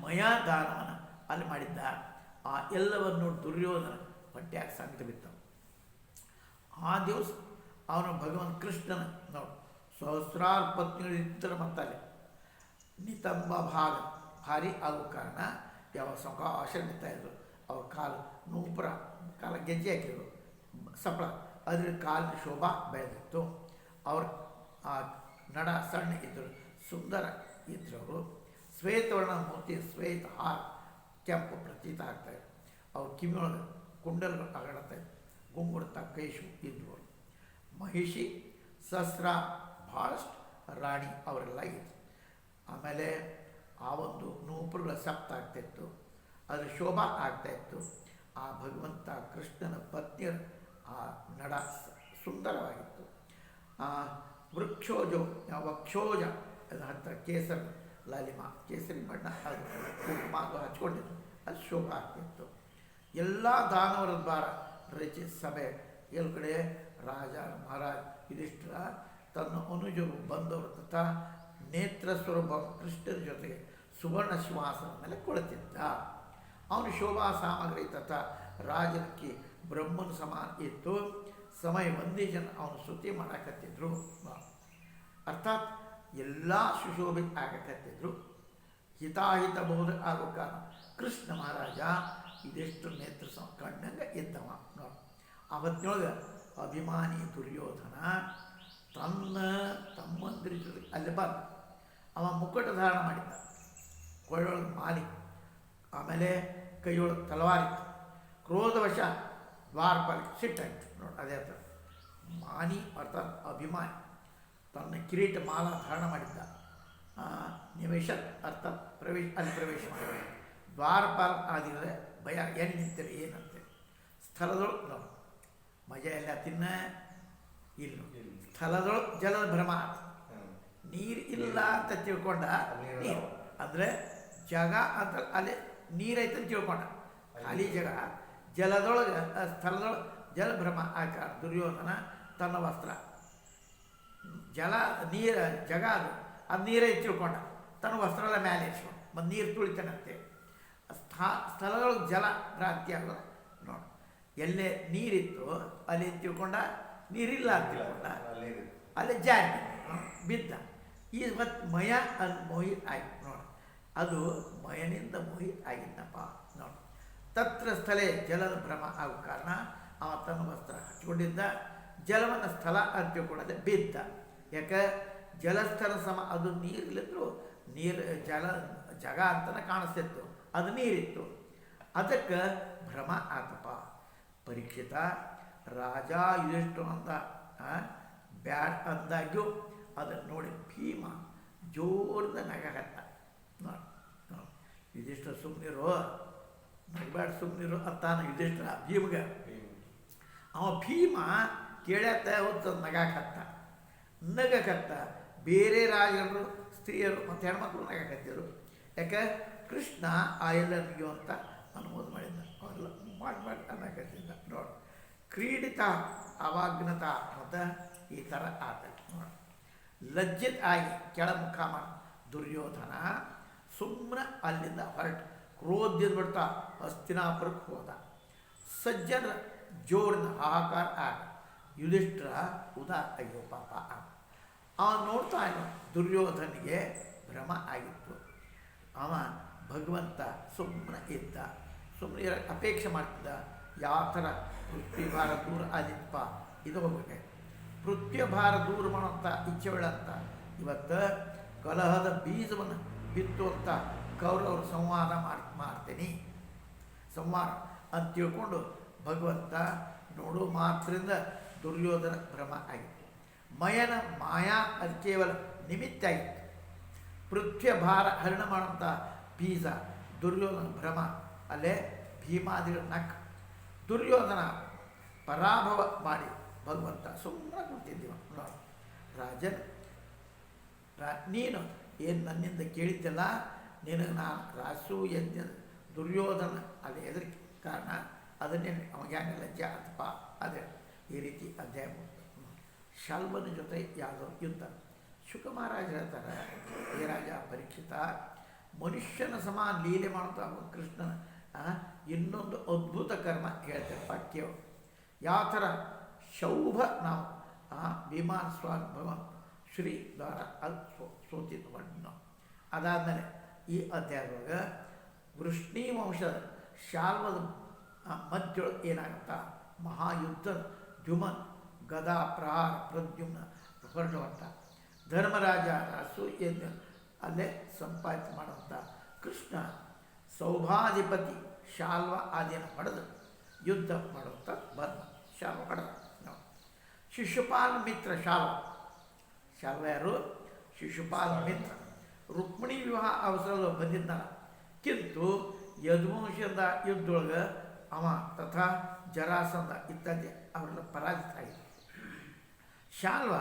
ಮಯಾದಾನವನ್ನು ಅಲ್ಲಿ ಮಾಡಿದ್ದ. ಆ ಎಲ್ಲವನ್ನು ದುರ್ಯೋಧನ ಹೊಟ್ಟೆಯಾಗಿ ಸಂಕಟ ಬಿತ್ತವ. ಆ ದಿವಸ ಅವನು ಭಗವಂತ ಕೃಷ್ಣನ ನೋಡಿ ಸಹಸ್ರಾರು ಪತ್ನಿಗಳು ಇದ್ದರು. ಮತ್ತಲ್ಲಿ ನಿತಂಬ ಭಾಗ ಭಾರಿ ಆಗೋ ಕಾರಣ ಯಾವ ಸಾವಕಾಶ ನಿಂತಾಯಿದ್ರು. ಅವ್ರ ಕಾಲು ನೂಪುರ ಕಾಲ ಗೆಜ್ಜೆ ಹಾಕಿದ್ರು, ಸಪ್ಪಳ ಅದ್ರ ಕಾಲಿನ ಶೋಭಾ ಬೆಳೆದಿತ್ತು. ಅವ್ರ ಆ ನಡ ಸಣ್ಣ ಇದ್ದರು, ಸುಂದರ ಇದ್ದರು. ಅವರು ಶ್ವೇತವರ್ಣ ಮೂರ್ತಿ ಶ್ವೇತ ಹಾರ ಕೆಂಪು ಪ್ರತೀತ ಆಗ್ತಾಯಿದ್ರು. ಅವ್ರ ಕಿವಿಯೊಳಗೆ ಕುಂಡಲಗಳು ಅಗಡತಾಯಿದ್ರು. ಗುಂಗುಡ್ತ ಕೈಶು ಇದ್ದರು. ಮಹಿಷಿ ಸಹಸ್ರ ಭಾಳಷ್ಟು ರಾಣಿ ಅವರೆಲ್ಲ ಇದ್ರು. ಆಮೇಲೆ ಆ ಒಂದು ನೂಪುರಗಳ ಸಪ್ತ ಆಗ್ತಾಯಿತ್ತು, ಅದರ ಶೋಭಾ ಆಗ್ತಾಯಿತ್ತು. ಆ ಭಗವಂತ ಕೃಷ್ಣನ ಪತ್ನಿಯರ ಆ ನಡ ಸುಂದರವಾಗಿತ್ತು. ವೃಕ್ಷೋಜೋ ವಕ್ಷೋಜ ಅದು ಹತ್ತಿರ ಕೇಸರಿ ಲಾಲಿಮಾ ಕೇಸರಿ ಬಣ್ಣ ಅದು ಕುಂಕುಮ ಅದು ಹಚ್ಕೊಂಡಿದ್ದು ಅದು ಶೋಭೆ ಆಗ್ತಿತ್ತು. ಎಲ್ಲ ದಾನವರ ದ್ವಾರ ರಚಿತ ಸಭೆ ಎಲ್ಲ ಕಡೆ ರಾಜ ಮಹಾರಾಜ ಯುಧಿಷ್ಠಿರ ತನ್ನ ಅನುಜರು ಬಂದವರು ತಥಾ ನೇತ್ರ ಸ್ವರೂಪ ಕೃಷ್ಣನ ಜೊತೆಗೆ ಸುವರ್ಣ ಸಿಂಹಾಸನ ಮೇಲೆ ಕುಳಿತಿದ್ದ. ಅವನು ಶೋಭಾ ಸಾಮಗ್ರಿ ತಥಾ ರಾಜನಿಗೆ ಬ್ರಹ್ಮನ ಸಮಾನ ಇತ್ತು. ಸಮಯ ಒಂದೇ ಜನ ಅವನು ಸ್ತುತಿ ಮಾಡಕತ್ತಿದ್ರು. ಅರ್ಥಾತ್ ಎಲ್ಲ ಸುಶೋಭಿತ ಆಗಕತ್ತಿದ್ರು. ಹಿತಾಹಿತ ಬೋಧ ಆಗೋ ಕಾರಣ ಕೃಷ್ಣ ಮಹಾರಾಜ ಇದೆಷ್ಟು ನೇತ್ರ ಕಣ್ಣಂಗೆ ಇದ್ದವ ನೋಡಿ. ಅವತ್ತಿನೊಳಗೆ ಅಭಿಮಾನಿ ದುರ್ಯೋಧನ ತನ್ನ ತಮ್ಮಂದಿರ ಜೊತೆ ಅಲ್ಲಿ ಬಂದ. ಅವ ಮುಕ್ಕಟ ಧಾರಣ ಮಾಡಿದ್ದ, ಕೊಳ್ಳೊಳಗೆ ಮಾಲಿ, ಆಮೇಲೆ ಕೈಯೊಳಗೆ ತಲವಾರಿತ್ತು. ಕ್ರೋಧವಶ ದ್ವಾರಪಾಲ ಸಿಟ್ಟಾಯಿತು ನೋಡಿ. ಅದೇ ಥರ ಮಾನಿ ಅರ್ಥಾತ್ ಅಭಿಮಾನಿ ತನ್ನ ಕಿರೀಟ ಮಾಲ ಧಾರಣ ಮಾಡಿದ್ದ. ನಿವೇಶ ಅರ್ಥಾತ್ ಅಲ್ಲಿ ಪ್ರವೇಶ ಮಾಡಿದ. ದ್ವಾರಪಾಲ ಆದಿದ್ರೆ ಭಯ ಎಲ್ಲಿ ನಿಂತರೆ ಏನಂತೆ ಸ್ಥಳದೊಳಗೆ ನೋಡಿ ಮಜ ಎಲ್ಲ ತಿನ್ನ ಇಲ್ಲ. ಸ್ಥಳದೊಳಗೆ ಜಲದ ಭ್ರಮ ನೀರು ಇಲ್ಲ ಅಂತ ತಿಳ್ಕೊಂಡ. ನೀರು ಅಂದರೆ ಜಾಗ ಅಂತ ಅಲ್ಲಿ ನೀರೈತೆ ಅಂತ ತಿಳ್ಕೊಂಡ. ಖಾಲಿ ಜಾಗ ಜಲದೊಳಗೆ ಸ್ಥಳದೊಳಗೆ ಜಲಭ್ರಮ ಆಕಾರ. ದುರ್ಯೋಧನ ತನ್ನ ವಸ್ತ್ರ ಜಲ ನೀರು ಜಗ ಅದು ನೀರೇ ತಿಳ್ಕೊಂಡ. ತನ್ನ ವಸ್ತ್ರಗಳ ಮೇಲೆ ಇಸ್ಕೊಂಡು ಮತ್ತು ನೀರು ತುಳಿತಾನಂತೆ. ಸ್ಥಳದೊಳಗೆ ಜಲ ಭ್ರಾಂತಿ ಆಗೋದು ನೋಡಿ. ಎಲ್ಲೇ ನೀರಿತ್ತು ಅಲ್ಲಿ ತಿಳ್ಕೊಂಡ, ನೀರಿಲ್ಲ ಅಂತ ತಿಳ್ಕೊಂಡ, ಅಲ್ಲಿ ಜಾರಿ ಬಿದ್ದ. ಈ ಮತ್ತು ಮಯ ಅಲ್ಲಿ ಮೋಹಿತ್ ಆಯ್ತು ನೋಡಿ. ಅದು ಮಯನಿಂದ ಮೋಹಿತ್ ಆಗಿದ್ದಪ್ಪ ನೋಡಿ. ತತ್ರ ಸ್ಥಳೇ ಜಲದ ಭ್ರಮ ಆಗೋ ಕಾರಣ ಅವ ತನ್ನ ವಸ್ತ್ರ ಹಚ್ಕೊಂಡಿದ್ದ. ಜಲವನ್ನು ಸ್ಥಳ ಅಂತ ತಿಳ್ಕೊಂಡದೆ ಬಿದ್ದ. ಯಾಕೆ ಜಲಸ್ಥಳ ಸಮ ಅದು ನೀರಿಲ್ಲಿದ್ರು ನೀರು ಜಗ ಅಂತಲೇ ಕಾಣಿಸ್ತಿತ್ತು, ಅದು ನೀರಿತ್ತು. ಅದಕ್ಕೆ ಭ್ರಮ ಆತಪ್ಪ. ಪರೀಕ್ಷಿತ ರಾಜ ಯುಧಿಷ್ಠಿರ ಅಂತ ಬ್ಯಾಡ್ ಅಂದಾಗ್ಯೂ ಅದನ್ನು ನೋಡಿ ಭೀಮ ಜೋರದ ನಗಹತ್ತ ನೋಡಿ. ಯುಧಿಷ್ಠಿರ ಸುಮ್ಮನಿರೋ, ನಗಬ್ಯಾಡ ಸುಮ್ಮನಿರೋ ಅತ್ತಾನ ಯುಧಿಷ್ಠಿರ ಭೀಮಗೆ. ಅವ ಭೀಮ ಕೇಳತ್ತ ಹೊತ್ತು ನಗಾಕತ್ತ. ನಗಕತ್ತ ಬೇರೆ ರಾಜರು ಸ್ತ್ರೀಯರು ಮತ್ತು ಹೆಣ್ಮಕ್ಳು ನಗಾಕತ್ತಿದ್ರು. ಯಾಕೆ ಕೃಷ್ಣ ಆ ಎಲ್ಲರಿಗೂ ಅಂತ ಅನುಮೋದ ಮಾಡಿದ್ದ. ಅವೆಲ್ಲ ಮಾಡಿ ಅನ್ನಕತ್ತಿದ್ದ ನೋಡಿ. ಕ್ರೀಡಿತ ಅವಾಗ್ನತ ಮತ್ತು ಈ ಥರ ಆತ ನೋಡಿ. ಲಜ್ಜಿತ ಆಗಿ ಕೆಳಮುಖ ಮಾಡಿ ದುರ್ಯೋಧನ ಸುಮ್ಮನೆ ಅಲ್ಲಿಂದ ಹೊರಟು ಕ್ರೋಧ್ಯದ ಬಿಡ್ತಾ ಹಸ್ತಿನಾಪುರಕ್ಕೆ ಹೋದ. ಸಜ್ಜನ ಜೋರಿನ ಹಾಹಾಕಾರ ಆಗ. ಯುಧಿಷ್ಠಿರ ಅಯ್ಯೋ ಪಾಪ ಆಗ. ಅವನು ನೋಡ್ತಾ ಇದ್ದ ದುರ್ಯೋಧನಿಗೆ ಭ್ರಮ ಆಗಿತ್ತು. ಅವ ಭಗವಂತ ಸುಮ್ಮನೆ ಇದ್ದ, ಸುಮ್ಮನೆ ಅಪೇಕ್ಷೆ ಮಾಡ್ತಿದ್ದ. ಯಾವ ಥರ ಪೃಥ್ವಿ ಭಾರ ದೂರ ಆದಿತ್ತಪ್ಪ ಇದು ಹೋಗ್ಬೇಕು. ಪೃಥ್ವಿ ಭಾರ ದೂರ ಮಾಡೋಂಥ ಇಚ್ಛೆಗಳಂತ ಇವತ್ತು ಕಲಹದ ಬೀಜವನ್ನು ಬಿತ್ತುವಂಥ ಕೌರವರು ಸಂವಾದ ಮಾಡ್ತೀನಿ ಸಂವಾದ ಅಂತ ತಿಳ್ಕೊಂಡು ಭಗವಂತ ನೋಡೋ ಮಾತ್ರದಿಂದ ದುರ್ಯೋಧನ ಭ್ರಮ ಆಗಿತ್ತು. ಮಯನ ಮಾಯಾ ಅದು ಕೇವಲ ನಿಮಿತ್ತ ಆಗಿತ್ತು. ಪೃಥ್ವಿ ಭಾರ ಹರಣ ಮಾಡೋಂಥ ಬೀಜ ದುರ್ಯೋಧನ ಭ್ರಮ. ಅಲ್ಲೇ ಭೀಮಾದಿಗಳ ನಕ್ ದುರ್ಯೋಧನ ಪರಾಭವ ಮಾಡಿ ಭಗವಂತ ಸುಮ್ಮನೆ ಕೂತಿದ್ದೀವ ನೋಡಿ. ರಾಜನ್ ನೀನು ಏನು ನನ್ನಿಂದ ಕೇಳಿದ್ದೆಲ್ಲ ನಿನಗೆ ನಾನು ರಾಸು ಯಜ್ಞ ದುರ್ಯೋಧನ ಅಲ್ಲಿ ಹೆದರಿಕೆ ಕಾರಣ ಅದನ್ನೇ ಅವಾಗ ಲಜ್ಜೆ ಅಂತಪ್ಪ. ಅದೇ ಈ ರೀತಿ ಅಧ್ಯಾಯ ಶಲ್ವನ ಜೊತೆ ಯಾವುದೋ ಯುದ್ಧ. ಶುಕ ಮಹಾರಾಜ ಹೇಳ್ತಾರೆ, ಹೇ ರಾಜ ಪರೀಕ್ಷಿತ, ಮನುಷ್ಯನ ಸಮಾನ ಲೀಲೆ ಮಾಡ್ತಾ ಕೃಷ್ಣನ ಇನ್ನೊಂದು ಅದ್ಭುತ ಕರ್ಮ ಹೇಳ್ತಾರೆ ವಾಕ್ಯವು. ಯಾವ ಥರ ಶೌಭ ನಾವು ವಿಮಾನ ಸ್ವಾಮಿ ಭಗವಾನ್ ಶ್ರೀ ದ್ವಾರ ಅದು ಸೋತಿದ್ದು ಮಣ್ಣು. ಅದಾದಮೇಲೆ ಈ ಅಧ್ಯಾಯದೊಳಗೆ ವೃಷ್ಣಿ ವಂಶದ ಶಾಲ್ವದ ಮಧ್ಯೊಳಗೆ ಏನಾಗುತ್ತಾ ಮಹಾಯುದ್ಧ ದ್ಯುಮನ್ ಗದಾ ಪ್ರಹಾರ ಪ್ರದ್ಯುಮ್ನ ಹೊರಡುವಂಥ ಧರ್ಮರಾಜ ಅಸೂಯೆಯನ್ನು ಅಲ್ಲೇ ಸಂಪಾದನೆ ಮಾಡುವಂಥ ಕೃಷ್ಣ ಸೌಭಾಧಿಪತಿ ಶಾಲ್ವ ಆದಿಯನ್ನು ಹೊಡೆದು ಯುದ್ಧ ಮಾಡುವಂಥ ಬಂದ. ಶಾಲ್ವ ಹೊಡೆದ ನಾವು ಶಿಶುಪಾಲ ಮಿತ್ರ ಶಾಲ್ವ ಯಾರು? ಶಿಶುಪಾಲ ಮಿತ್ರ. ರುಕ್ಮಿಣಿ ವಿವಾಹ ಅವಸರದ ಬಂದಿದ್ದಾನ. ಕಿಂತು ಯದುವಂಶದ ಯುದ್ಧದೊಳಗೆ ಅವ ತಥಾ ಜರಾಸಂಧ ಇತ್ಯಾದಿ ಅವರೆಲ್ಲ ಪರಾಜಿತರಾಗಿದ್ದರು. ಶಾಲ್ವ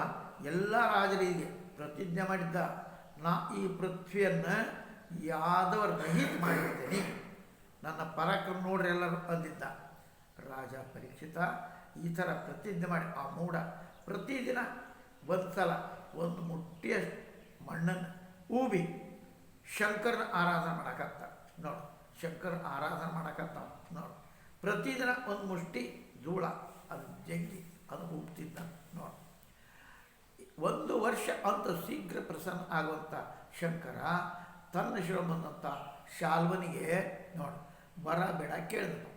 ಎಲ್ಲ ರಾಜರಿಗೆ ಪ್ರತಿಜ್ಞೆ ಮಾಡಿದ್ದ, ನಾ ಈ ಪೃಥ್ವಿಯನ್ನು ಯಾದವ ರಹಿತ ಮಾಡಿರ್ತೇನೆ, ನನ್ನ ಪರಾಕ್ರಮ ನೋಡ್ರಿ ಎಲ್ಲರೂ ಅಂದಿದ್ದ. ರಾಜ ಪರೀಕ್ಷಿತ ಈ ಥರ ಪ್ರತಿಜ್ಞೆ ಮಾಡಿ ಆ ಮೂಢ ಪ್ರತಿದಿನ ಒಂದು ಸಲ ಒಂದು ಮುಟ್ಟಿಯ ಮಣ್ಣನ್ನು ಊಬಿ ಶಂಕರನ ಆರಾಧನೆ ಮಾಡಕತ್ತ ನೋಡು. ಶಂಕರ ಆರಾಧನೆ ಮಾಡಕತ್ತ ನೋಡು. ಪ್ರತಿದಿನ ಒಂದು ಮುಷ್ಟಿ ಧೂಳ ಅದು ಜಗ್ಗಿ ಅದು ಊಬ್ತಿದ್ದ ನೋಡು. 1 ವರ್ಷ ಅಂತ ಶೀಘ್ರ ಪ್ರಸನ್ನ ಆಗುವಂಥ ಶಂಕರ ತನ್ನ ಶಿವ ಬಂದಂಥ ಶಾಲ್ವನಿಗೆ ನೋಡು ಬರ ಬೇಡ ಕೇಳಿದಪ್ಪ,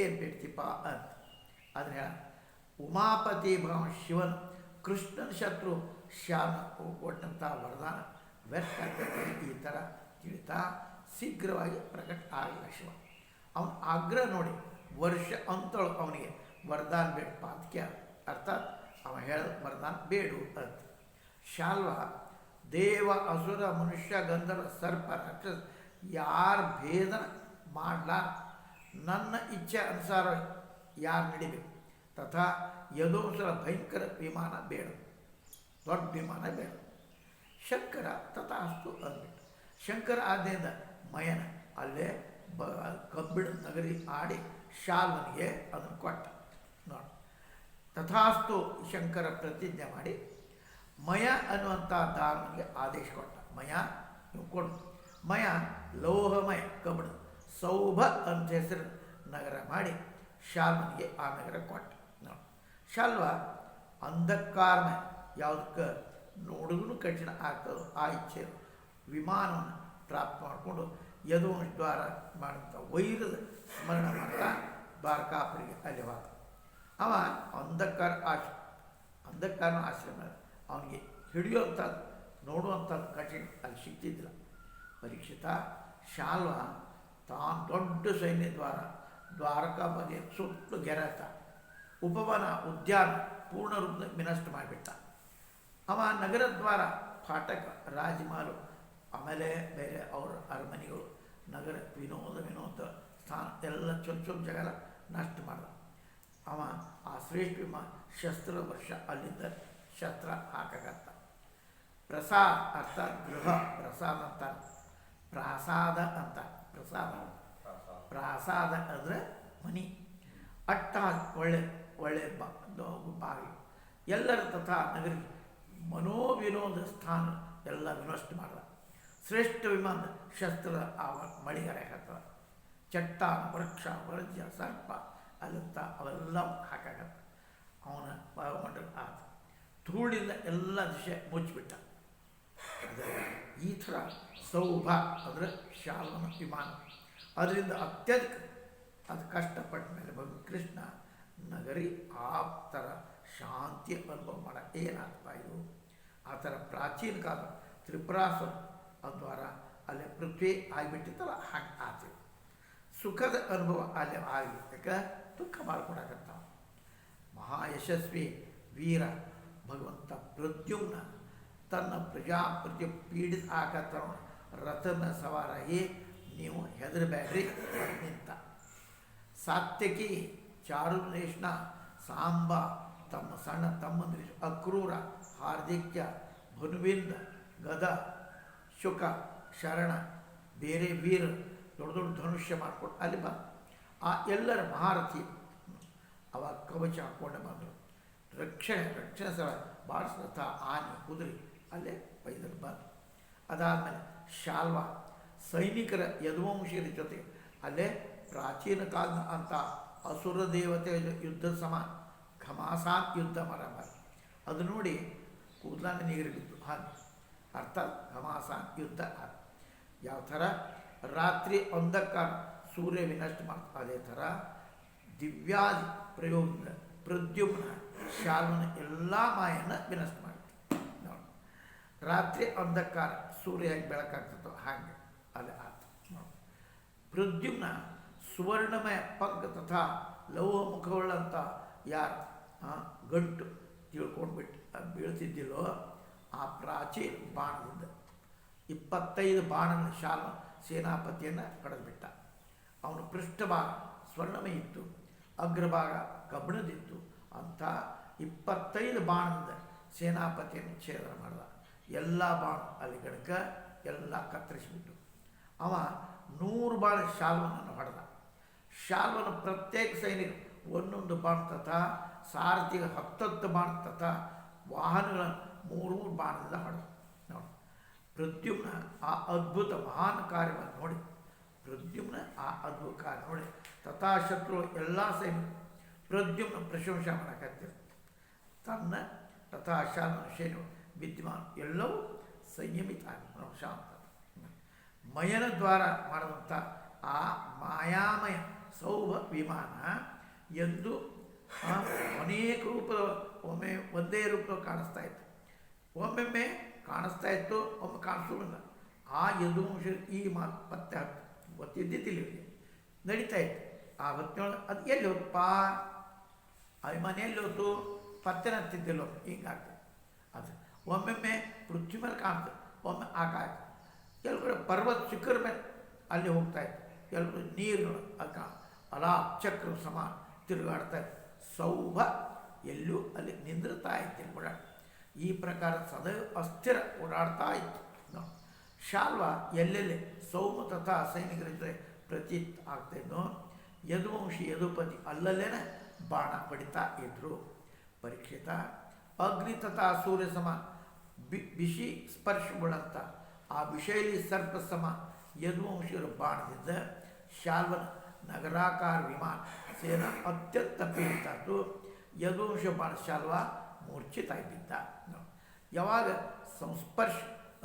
ಏನು ಬೇಡ್ತಿಪ್ಪ ಅಂತ. ಅದನ್ನ ಹೇಳ ಉಮಾಪತಿ ಭಗವ ಶಿವನ್ ಕೃಷ್ಣನ ಶತ್ರು ಶಾಲ್ವ ಕೊಟ್ಟಂಥ ವರದಾನ ವ್ಯರ್ಥ ಆಗ್ತದೆ ಈ ಥರ ತಿಳಿತಾ ಶೀಘ್ರವಾಗಿ ಪ್ರಕಟ ಆಗಲಿಲ್ಲ ಶಿವ. ಅವನ ಆಗ್ರಹ ನೋಡಿ ವರ್ಷ ಅಂತಳು ಅವನಿಗೆ ವರದಾನ ಬೇಡಪ್ಪ ಅಂತ ಕೇಳ. ಅರ್ಥಾತ್ ಅವ ಹೇಳಿದ ವರದಾನ ಬೇಡು ಅಂತ. ಶಾಲ್ವ ದೇವ ಅಸುರ ಮನುಷ್ಯ ಗಂಧರ್ವ ಸರ್ಪ ರಾಕ್ಷಸ ಯಾರ ಭೇದನ ಮಾಡಲ ನನ್ನ ಇಚ್ಛೆ ಅನುಸಾರ ಯಾರು ನಡಿಬೇಕು ತಥಾ ಯದೋಸರ ಭಯಂಕರ ವಿಮಾನ ಬೇಡ, ದೊಡ್ಡ ವಿಮಾನ ಬೇಡ. ಶಂಕರ ತಥಾಸ್ತು ಅಂದ್ಬಿಟ್ಟು ಶಂಕರ ಆದ್ಯದಿಂದ ಮಯನ ಅಲ್ಲೇ ಕಬ್ಬಿಣ ನಗರಿ ಆಡಿ ಶಾಲ್ವನಿಗೆ ಅದನ್ನು ಕೊಟ್ಟ ನೋಡಿ. ತಥಾಸ್ತು ಶಂಕರ ಪ್ರತಿಜ್ಞೆ ಮಾಡಿ ಮಯ ಅನ್ನುವಂಥ ದಾರುನಿಗೆ ಆದೇಶ ಕೊಟ್ಟ. ಮಯ ನೀವು ಕೊಡು. ಮಯ ಲೋಹಮಯ ಕಬ್ಬಿಣ, ಸೌಭ ಅಂತ ಹೆಸರು ನಗರ ಮಾಡಿ ಶಾಲ್ವನಿಗೆ ಆ ನಗರ ಕೊಟ್ಟ ನೋಡಿ. ಶಾಲ್ವ ಅಂಧಕಾರಮಯ ಯಾವುದಕ್ಕೆ ನೋಡಿದ್ರೂ ಕಠಿಣ ಆಗ್ತದೋ ಆ ಇಚ್ಛೆ ವಿಮಾನವನ್ನು ಪ್ರಾಪ್ತ ಮಾಡಿಕೊಂಡು ಯದುವಂಶ ದ್ವಾರ ಮಾಡಿದಂಥ ವೈರದ ಸ್ಮರಣ ಮಾಡ್ತಾ ದ್ವಾರಕಾಪುರಿಗೆ ಅಲ್ಲಿ ಹೋದ. ಅವ ಅಂಧಕಾರನ ಆಶ್ರಮ ಅವನಿಗೆ ಹಿಡಿಯುವಂಥದ್ದು ನೋಡುವಂಥದ್ದು ಕಠಿಣ ಅಲ್ಲಿ ಸಿಗ್ತಿದ್ದಿಲ್ಲ. ಪರೀಕ್ಷಿತ ಶಾಲ್ವ ತಾನು ದೊಡ್ಡ ಸೈನ್ಯ ದ್ವಾರಕಾ ಬದಿಯ ಸುತ್ತಲೂ ಗೆರೆತ ಉಪವನ ಉದ್ಯಾನ ಪೂರ್ಣ ರೂಪದ ವಿನಷ್ಟ ಮಾಡಿಬಿಟ್ಟ. ಅವ ನಗರ ದ್ವಾರ ಫಾಟಕ ರಾಜಮಾಲು ಆಮೇಲೆ ಬೇರೆ ಅವರ ಅರಮನೆಗಳು ನಗರ ವಿನೋದ ಸ್ಥಾನ ಎಲ್ಲ ಸ್ವಲ್ಪ ಜಗಳ ನಷ್ಟ ಮಾಡ್ದ. ಅವ ಆ ಶ್ರೇಷ್ಠ ವಿಮಾನ ಶಸ್ತ್ರ ವರ್ಷ ಅಲ್ಲಿಂದ ಶಸ್ತ್ರ ಹಾಕಕತ್ತ. ಪ್ರಸಾದ ಅರ್ಥಾತ್ ಗೃಹ, ಪ್ರಸಾದ ಅಂತ ಪ್ರಾಸಾದ ಅಂತ ಪ್ರಾಸಾದ ಅಂದರೆ ಮನಿ, ಅಟ್ಟ ಒಳ್ಳೆ ಬಾಗಿಲು ಎಲ್ಲರ ತಥಾ ನಗರಿ ಮನೋವಿನೋದ ಸ್ಥಾನ ಎಲ್ಲ ವಿನಷ್ಟ ಮಾಡಿದ. ಶ್ರೇಷ್ಠ ವಿಮಾನದ ಶಸ್ತ್ರದ ಮಳಿಗಾರ ಹಾಕತ್ತದ. ಚಟ್ಟಾನ ವೃಕ್ಷ ವರ್ಜ್ಯ ಸರ್ಪ ಅಲ್ಲಂತ ಅವೆಲ್ಲ ಹಾಕಾಗತ್ತ. ಅವನ ಭಾಗಮಂಡಲ ಆತ ಧೂಳಿಂದ ಎಲ್ಲ ದಿಶೆ ಮುಚ್ಚಿಬಿಟ್ಟ. ಅದರ ಈ ಥರ ಸೌಭ ಅಂದರೆ ಶಾಲ್ವನ ವಿಮಾನ. ಅದರಿಂದ ಅತ್ಯಧಿಕ ಅದು ಕಷ್ಟಪಟ್ಟ ಮೇಲೆ ಭಗವಂತ ಕೃಷ್ಣ ನಗರಿ ಆ ಥರ ಶಾಂತಿಯ ಅನುಭವ ಮಾಡ ಏನಾಗ್ತಾ ಇದು. ಆ ಥರ ಪ್ರಾಚೀನ ಕಾಲ ತ್ರಿಪುರಾಸುರ ದ್ವಾರ ಅಲ್ಲೇ ಪೃಥ್ವಿ ಆಗಿಬಿಟ್ಟಿತ್ತಲ್ಲ ಹಾಗೆ ಆತ ಸುಖದ ಅನುಭವ ಅಲ್ಲೇ ಆಗಲಿ. ಯಾಕೆ ದುಃಖ ಮಾಡ್ಕೊಡಕತ್ತ. ಮಹಾಯಶಸ್ವಿ ವೀರ ಭಗವಂತ ಪ್ರದ್ಯುಮ್ನ ತನ್ನ ಪ್ರಜಾಪ್ರತಿ ಪೀಡಿತ ಆಗತ್ತ ರಥನ ಸವಾರಾಗಿ ನೀವು ಹೆದರಬೇಡ್ರಿ ನಿಂತ. ಸಾತ್ಯಕಿ ಚಾರುಲೇಷ್ಣ ಸಾಂಬ ತಮ್ಮ ಸಣ್ಣ ತಮ್ಮಂದ್ರಿ ಅಕ್ರೂರ ಹಾರ್ದಿಕ್ಯ ಭನುವಿಂದ ಗದ ಶುಕ ಶರಣ ಬೇರೆ ವೀರ ದೊಡ್ಡ ದೊಡ್ಡ ಧನುಷ್ಯ ಮಾಡಿಕೊಂಡು ಅಲ್ಲಿ ಬಂದ. ಆ ಎಲ್ಲರ ಮಹಾರಥಿ ಅವ ಕವಚ ಹಾಕ್ಕೊಂಡು ಬಂದರು. ರಕ್ಷಣೆ ಸಲ ಬಾಡಿಸ್ರಥ ಆನೆ ಕುದುರೆ ಅಲ್ಲೇ ಬೈದರು ಬಂದು. ಅದಾದಮೇಲೆ ಶಾಲ್ವ ಸೈನಿಕರ ಯದುವಂಶೀಯರ ಜೊತೆ ಅಲ್ಲೇ ಪ್ರಾಚೀನ ಕಾಲದ ಅಂತ ಅಸುರ ದೇವತೆ ಯುದ್ಧ ಸಮಾನ ಘಮಾಸಾನ್ ಯುದ್ಧ ಮರಮ ಅದು ನೋಡಿ ಕೂದಲಾಂಗ ನೀರು ಬಿದ್ದು ಹಾಗೆ ಅರ್ಥಾತ್ ಘಮಾಸಾನ್ ಯುದ್ಧ ಹಾಗೆ. ಯಾವ ಥರ ರಾತ್ರಿ ಅಂಧಕಾರ ಸೂರ್ಯ ವಿನಷ್ಟ ಮಾಡ್ತಾರೆ ಅದೇ ಥರ ದಿವ್ಯಾದಿ ಪ್ರಯೋಗದಿಂದ ಪ್ರದ್ಯುಮ್ನ ಶಾಲ್ವನ ಎಲ್ಲ ಮಾಯನ್ನು ವಿನಷ್ಟ ಮಾಡ್ತಾರೆ ನೋಡಿ. ರಾತ್ರಿ ಅಂಧಕಾರ ಸೂರ್ಯ ಹೇಗೆ ಬೆಳಕಾಗ್ತದೋ ಹಾಗೆ ಅಲ್ಲಿ ಆತ ನೋಡಿ. ಪ್ರದ್ಯುಮ್ನ ಸುವರ್ಣಮಯ ಪಂಕ ತಥಾ ಲೌಹ ಮುಖವುಳ್ಳಂಥ ಯಾರು ಗಂಟು ತಿಳ್ಕೊಂಡ್ಬಿಟ್ಟು ಬೀಳ್ತಿದ್ದಿಲ್ಲೋ ಆ ಪ್ರಾಚೀನ ಬಾಣದಿಂದ 25 ಬಾಣನ ಶಾಲ್ವ ಸೇನಾಪತಿಯನ್ನು ಕಳೆದುಬಿಟ್ಟ. ಅವನು ಪೃಷ್ಠಭಾಗ ಸ್ವರ್ಣಮಯ ಇತ್ತು, ಅಗ್ರಭಾಗ ಕಬ್ಬಿಣದಿತ್ತು. ಅಂಥ 25 ಬಾಣದಿಂದ ಸೇನಾಪತಿಯನ್ನು ಛೇದನ ಮಾಡ್ದ. ಎಲ್ಲ ಬಾಣ ಅಲ್ಲಿ ಗಣಕ ಎಲ್ಲ ಕತ್ತರಿಸಿಬಿಟ್ಟು ಅವ 100 ಬಾಣ ಶಾಲ್ವನನ್ನು ಹೊಡೆದ. ಶಾಲ್ವನ ಪ್ರತ್ಯೇಕ ಸೈನಿಕರು ಒಂದೊಂದು ಬಾಣ ತಥಾ ಸಾರಥಿಗೆ 10 ಬಾಣ ತಥಾ ವಾಹನಗಳನ್ನು 3 ಬಾಣದಿಂದ ಹೊಡೆದ. ನೋಡಿ, ಪ್ರದ್ಯುಮ್ನ ಆ ಅದ್ಭುತ ಮಹಾನ್ ಕಾರ್ಯವನ್ನು ನೋಡಿ ತಥಾ ಶತ್ರು ಎಲ್ಲ ಸೈನಿಕರು ಪ್ರದ್ಯುಮ್ನ ಪ್ರಶಂಸೆ ಮಾಡಕತ್ತಿರು. ತನ್ನ ತಥಾ ಶಾಲ್ವನ ಸೇನೆ ವಿದ್ಯಮಾನ ಎಲ್ಲವೂ ಸಂಯಮಿತ ಶಾಂತ ಮಯನ ದ್ವಾರ ಮಾಡಿದಂಥ ಆ ಮಾಯಾಮಯ ಸೌಭ ವಿಮಾನ ಎಂದು ಅನೇಕ ರೂಪದ ಒಮ್ಮೆ ಒಂದೇ ರೂಪದಲ್ಲಿ ಕಾಣಿಸ್ತಾ ಇತ್ತು, ಒಮ್ಮೊಮ್ಮೆ ಕಾಣಿಸ್ತಾ ಇತ್ತು, ಒಮ್ಮೆ ಕಾಣಿಸೋದಿಲ್ಲ. ಆ ಯದುವಂಶ ಈ ಮಾತು ಪತ್ತೆ ಗೊತ್ತಿದ್ದಿದ್ದಿಲ್ಲ, ನಡೀತಾ ಇತ್ತು. ಆ ಹೊತ್ತಿನೊಳಗೆ ಅದು ಎಲ್ಲಿ ಹೋತಪ್ಪ, ಅಭಿಮಾನ ಎಲ್ಲಿ ಹೋತು, ಪತ್ತೆನ ಹತ್ತಿದ್ದಿಲ್ಲ, ಹಿಂಗಾಗ್ತದೆ. ಅದು ಒಮ್ಮೊಮ್ಮೆ ಪೃಥ್ವಿ ಮೇಲೆ ಕಾಣ್ತದೆ, ಒಮ್ಮೆ ಆಕಾಶ, ಕೆಲವು ಕಡೆ ಪರ್ವತ ಶಿಖರ ಮೇಲೆ ಅಲ್ಲಿ ಹೋಗ್ತಾ ಇತ್ತು, ಕೆಲವು ಕಡೆ ನೀರು ಅಕ ಅಲಾ ಚಕ್ರ ಸಮಾನ ತಿರುಗಾಡ್ತಾ ಇತ್ತು. ಸೌಭ ಎಲ್ಲೂ ಅಲ್ಲಿ ನಿಂದಿರ್ತಾ ಇತ್ತು, ಓಡಾಡ ಈ ಪ್ರಕಾರ ಸದೈವ ಅಸ್ಥಿರ ಓಡಾಡ್ತಾ ಇತ್ತು. ಶಾಲ್ವ ಎಲ್ಲೆಲ್ಲಿ ಸೌಮ ತಥಾ ಸೈನಿಕರಿದ್ದರೆ ಪ್ರತೀತ್ ಆಗ್ತಾಯಿದ್ನು. ಯದುವಂಶಿ ಯದುಪತಿ ಅಲ್ಲಲ್ಲೇನೆ ಬಾಣ ಹೊಡಿತಾ ಇದ್ರು. ಪರೀಕ್ಷಿತ ಅಗ್ನಿ ತಥಾ ಸೂರ್ಯ ಸಮ ಬಿಸಿ ಸ್ಪರ್ಶಗೊಳ್ಳಂತ ಆ ವಿಷಯಲ್ಲಿ ಸರ್ಪ ಸಮ ಯದುವಂಶಿಯರ ಬಾಣದಿಂದ ಶಾಲ್ವನ ನಗರಾಕಾರ ವಿಮಾನ ಸೇನಾ ಅತ್ಯಂತ ಪೀಡಿತಾಯಿತು. ಯದುವಂಶ ಬಾಣ ಶಾಲ್ವ ಮೂರ್ಛಿತಾಗಿದ್ದ. ಯಾವಾಗ ಸಂಸ್ಪರ್ಶ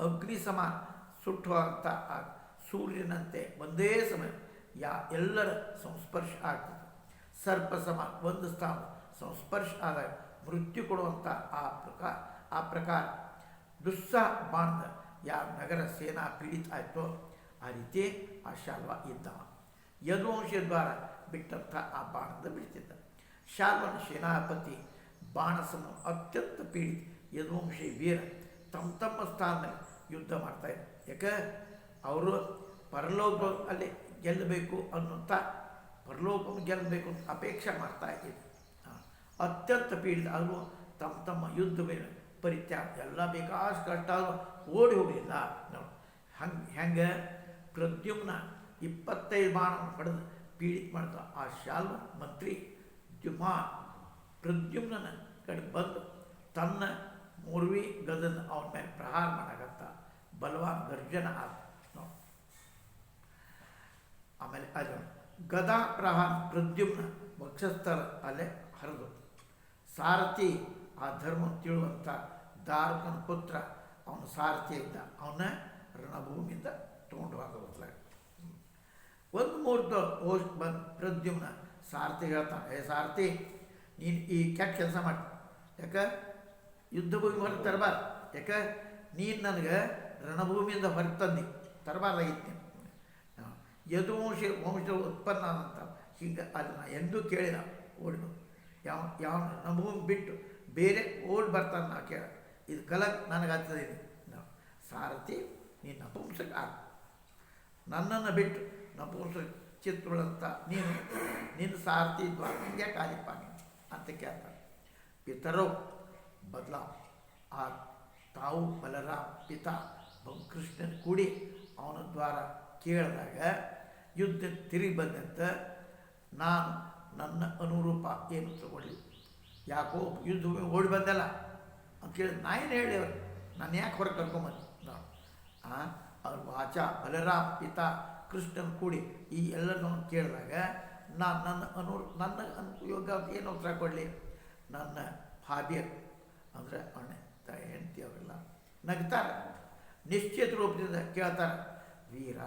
ಅಗ್ನಿ ಸಮಾನ ಸುಟ್ಟುವಂಥ ಸೂರ್ಯನಂತೆ ಒಂದೇ ಸಮಯ ಎಲ್ಲರ ಸಂಸ್ಪರ್ಶ ಆಗ್ತದೆ. ಸರ್ಪ ಸಮಾನ ಒಂದು ಸ್ಥಾನ ಸಂಸ್ಪರ್ಶ ಆದಾಗ ಮೃತ್ಯು ಕೊಡುವಂಥ ಆ ಪ್ರಕಾರ ದುಸ್ಸಾಹ ಬಾಣದ ಯಾವ ನಗರ ಸೇನಾ ಪೀಡಿತ ಆಯಿತೋ ಆ ರೀತಿ ಆ ಶಾಲ್ವ ಇದ್ದವ. ಯದುವಂಶ ದ್ವಾರ ಬಿಟ್ಟಂಥ ಆ ಬಾಣದ ಬಿಡ್ತಿದ್ದ. ಶಾಲ್ವನ ಸೇನಾಪತಿ ಬಾಣ ಸಮ ಅತ್ಯಂತ ಪೀಡಿತ ಯದುವಂಶಿ ವೀರ ತಮ್ಮ ಸ್ಥಾನದಲ್ಲಿ ಯುದ್ಧ ಮಾಡ್ತಾಯಿದ್ರು. ಯಾಕೆ ಅವರು ಪರಲೋಕ ಅಲ್ಲಿ ಗೆಲ್ಲಬೇಕು ಅನ್ನುವಂಥ ಪರಲೋಕವನ್ನು ಗೆಲ್ಲಬೇಕು ಅಂತ ಅಪೇಕ್ಷೆ ಮಾಡ್ತಾ ಇದ್ದರು. ಅತ್ಯಂತ ಪೀಡಿತ ಅವರು ತಮ್ಮ ಯುದ್ಧ ಪರಿತ್ಯಾಗ ಎಲ್ಲ ಬೇಕಾಷ್ಟು ಕಷ್ಟ ಓಡಿ ಹೋಗಲಿಲ್ಲ. ನೋಡಿ ಹೆಂಗೆ ಪ್ರದ್ಯುಮ್ನ 25 ಬಾಣವನ್ನು ಪಡೆದು ಪೀಡಿತ ಮಾಡ್ತಾ ಆ ಶಾಲ್ವ ಮಂತ್ರಿ ದ್ಯುಮಾನ್ ಪ್ರದ್ಯುಮ್ನ ಕಡೆ ಬಂದು ತನ್ನ ಮೂರ್ವಿ ಗದನ ಅವನ ಮೇಲೆ ಪ್ರಹಾರ ಮಾಡಕತ್ತ ಬಲವಾನ್ ಗರ್ಜನ ಆದ. ನೋಡಿ ಆಮೇಲೆ ಅದು ಗದಾ ಪ್ರಹಾರ ಪ್ರದ್ಯುಮ್ನ ವಕ್ಷಸ್ಥಳ ಅಲ್ಲೇ ಹರಿದು. ಸಾರಥಿ ಆ ಧರ್ಮ ತಿಳುವಂಥ ದಾರುಕನ ಪುತ್ರ ಅವನ ಸಾರಥಿ ಇದ್ದ, ಅವನ ರಣಭೂಮಿಯಿಂದ ತೊಗೊಂಡು ಹೋಗಲಾಗ ಒಂದು ಮುಹೂರ್ತ ಹೋಗಿ ಬಂದು ಪ್ರದ್ಯುಮ್ನ ಸಾರಥಿ ಹೇಳ್ತಾನೆ, ಹೇ ಸಾರಥಿ, ನೀನು ಈ ಕೆಟ್ಟ ಕೆಲಸ ಮಾಡಿ, ಯಾಕೆ ಯುದ್ಧ ಭೂಮಿ ಹೊರಗೆ ತರಬಾರ್ದು, ಯಾಕೆ ನೀನು ನನಗೆ ರಣಭೂಮಿಯಿಂದ ಹೊರಗೆ ತಂದು ತರಬಾರ್ದಾಗಿತ್ತು. ವಂಶದ ಉತ್ಪನ್ನ ಆದಂಥ ಹಿಂಗೆ ಅಲ್ಲಿ ನಾ ಎಂದೂ ಕೇಳಿದ ಓಡಿ ಯಾವ ರಣಭೂಮಿ ಬಿಟ್ಟು ಬೇರೆ ಓಡಿ ಬರ್ತಾನೆ ನಾ ಕೇಳ, ಇದು ಕಲಕ್ ನನಗಾಗ್ತದೆ. ಸಾರಥಿ ನೀನು ನಪುಂಸಕ ಆಗ, ನನ್ನನ್ನು ಬಿಟ್ಟು ನಪುಂಸಕ ಚಿತ್ರಗಳಂತ ನೀನು ಸಾರಥಿ ದ್ವಾರ ಹಿಂಗೆ ಕಾಲಿಪ್ಪ ಅಂತ ಕೇಳ್ತಾರೆ. ಪಿತರೋ ಬದಲಾವ್ ಆ ತಾವು ಬಲರಾಮ್ ಪಿತಾ ಕೃಷ್ಣನ್ ಕೂಡಿ ಅವನ ದ್ವಾರ ಕೇಳಿದಾಗ ಯುದ್ಧ ತಿರುಗಿ ಬಂದಂತ ನಾನು ನನ್ನ ಅನುರೂಪ ಏನು ತಗೊಳ್ಳಿ, ಯಾಕೋ ಯುದ್ಧ ಓಡಿ ಬಂದಲ್ಲ ಅಂತ ಕೇಳಿ ನಾ ಏನು ಹೇಳಿ ಅವ್ರು ನಾನು ಯಾಕೆ ಹೊರಗೆ ಕರ್ಕೊಂಬಂದು ನಾನು ಅವ್ರ ವಾಚ ಬಲರಾಮ್ ಪಿತಾ ಕೃಷ್ಣನ್ ಕೂಡಿ ಈ ಎಲ್ಲನೂ ಕೇಳಿದಾಗ ನಾನು ನನ್ನ ಯೋಗ ಏನು ಉತ್ತರ ಕೊಡಲಿ. ನನ್ನ ಹಾಬಿಯರು ಅಂದರೆ ಅಣ್ಣ ಹೆಂಡತಿ ಅವರೆಲ್ಲ ನಗ್ತಾರೆ, ನಿಶ್ಚಿತ ರೂಪದಿಂದ ಕೇಳ್ತಾರೆ, ವೀರ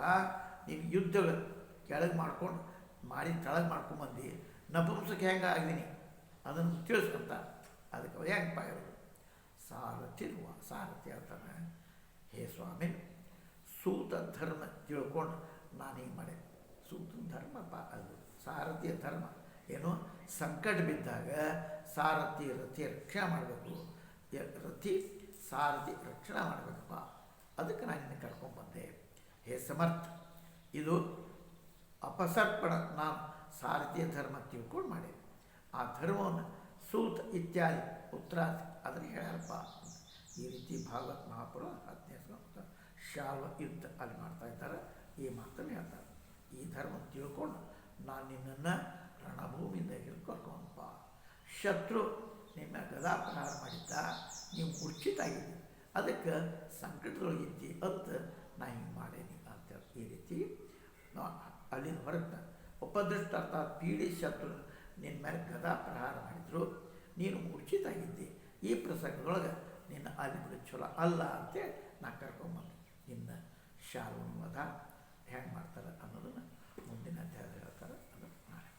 ನೀನು ಯುದ್ಧ ಕೆಳಗೆ ಮಾಡ್ಕೊಂಡು ಮಾಡಿ ಕೆಳಗೆ ಮಾಡ್ಕೊಂಬಂದು ನಪುಂಸಕ ಹೆಂಗೆ ಆಗಿದ್ದೀನಿ ಅದನ್ನು ತಿಳಿಸ್ಕೊಂತ. ಅದಕ್ಕೆ ಹೆಂಗೆ ಹೇಳೋದು ಸಾರಥಿ ಹೇಳ್ತಾನೆ, ಹೇ ಸ್ವಾಮಿ, ಸೂತ ಧರ್ಮ ತಿಳ್ಕೊಂಡು ನಾನು ಹಿಂಗೆ ಮಾಡಿ. ಸೂತನ ಧರ್ಮಪ್ಪ ಅದು ಸಾರಥಿಯ ಧರ್ಮ ಏನು, ಸಂಕಟ ಬಿದ್ದಾಗ ಸಾರಥಿ ರಥಿ ರಕ್ಷಣೆ ಮಾಡಬೇಕು, ರಥಿ ಸಾರಥಿ ರಕ್ಷಣೆ ಮಾಡಬೇಕಪ್ಪ, ಅದಕ್ಕೆ ನಾನು ನಿನ್ನ ಕರ್ಕೊಂಡ್ಬಂದೆ. ಹೇ ಸಮರ್ಥ, ಇದು ಅಪಸರ್ಪಣ, ನಾನು ಸಾರಥಿಯ ಧರ್ಮ ತಿಳ್ಕೊಂಡು ಮಾಡಿ ಆ ಧರ್ಮವನ್ನು ಸೂತ ಇತ್ಯಾದಿ ಉತ್ತರಾದಿ ಅದನ್ನು ಹೇಳ್ಯಾರಪ್ಪ. ಈ ರೀತಿ ಭಾಗವತ್ ಮಹಾಪುರ 10ನೇ ಸ್ಕಂದ ಶಾಲ್ವ ಯುದ್ಧ ಅಲ್ಲಿ ಮಾಡ್ತಾ ಇದ್ದಾರೆ. ಈ ಮಾತನ್ನು ಹೇಳ್ತಾರೆ, ಈ ಧರ್ಮ ತಿಳ್ಕೊಂಡು ನಾನು ನಿನ್ನನ್ನು ರಣಭೂಮಿಯಿಂದ ಕರ್ಕೊಂಡಪ್ಪ. ಶತ್ರು ನಿಮ್ಮ ಗದಾ ಪ್ರಹಾರ ಮಾಡಿದ್ದ, ನೀವು ಮೂರ್ಛಿತಾಗಿದ್ದಿ, ಅದಕ್ಕೆ ಸಂಕಟದೊಳಗಿದ್ದಿ ಅಂತ ನಾ ಹಿಂಗೆ ಮಾಡೇನಿ ಅಂತೇಳಿ ಈ ರೀತಿ ಅಲ್ಲಿಂದ ಹೊರಗೆ ಉಪದೃಷ್ಟ ಅರ್ಥಾತ್ ಪೀಡಿ ಶತ್ರು ನಿನ್ನ ಮೇಲೆ ಗದಾ ಪ್ರಹಾರ ಮಾಡಿದ್ರು, ನೀನು ಮೂರ್ಛಿತಾಗಿದ್ದಿ. ಈ ಪ್ರಸಂಗದೊಳಗೆ ನಿನ್ನ ಅಲ್ಲಿ ಬಿಡು ಚಲೋ ಅಲ್ಲ ಅಂತೇಳಿ ನಾ ಕರ್ಕೊಂಬಂದು ಇನ್ನು ಶಾಲ್ವನ ವಧ ಹೆಂಗೆ ಮಾಡ್ತಾರೆ ಅನ್ನೋದನ್ನು ಮುಂದಿನ ಅಧ್ಯಾಯದಲ್ಲಿ ಹೇಳ್ತಾರೆ. ಅದನ್ನು ನಾಳೆ.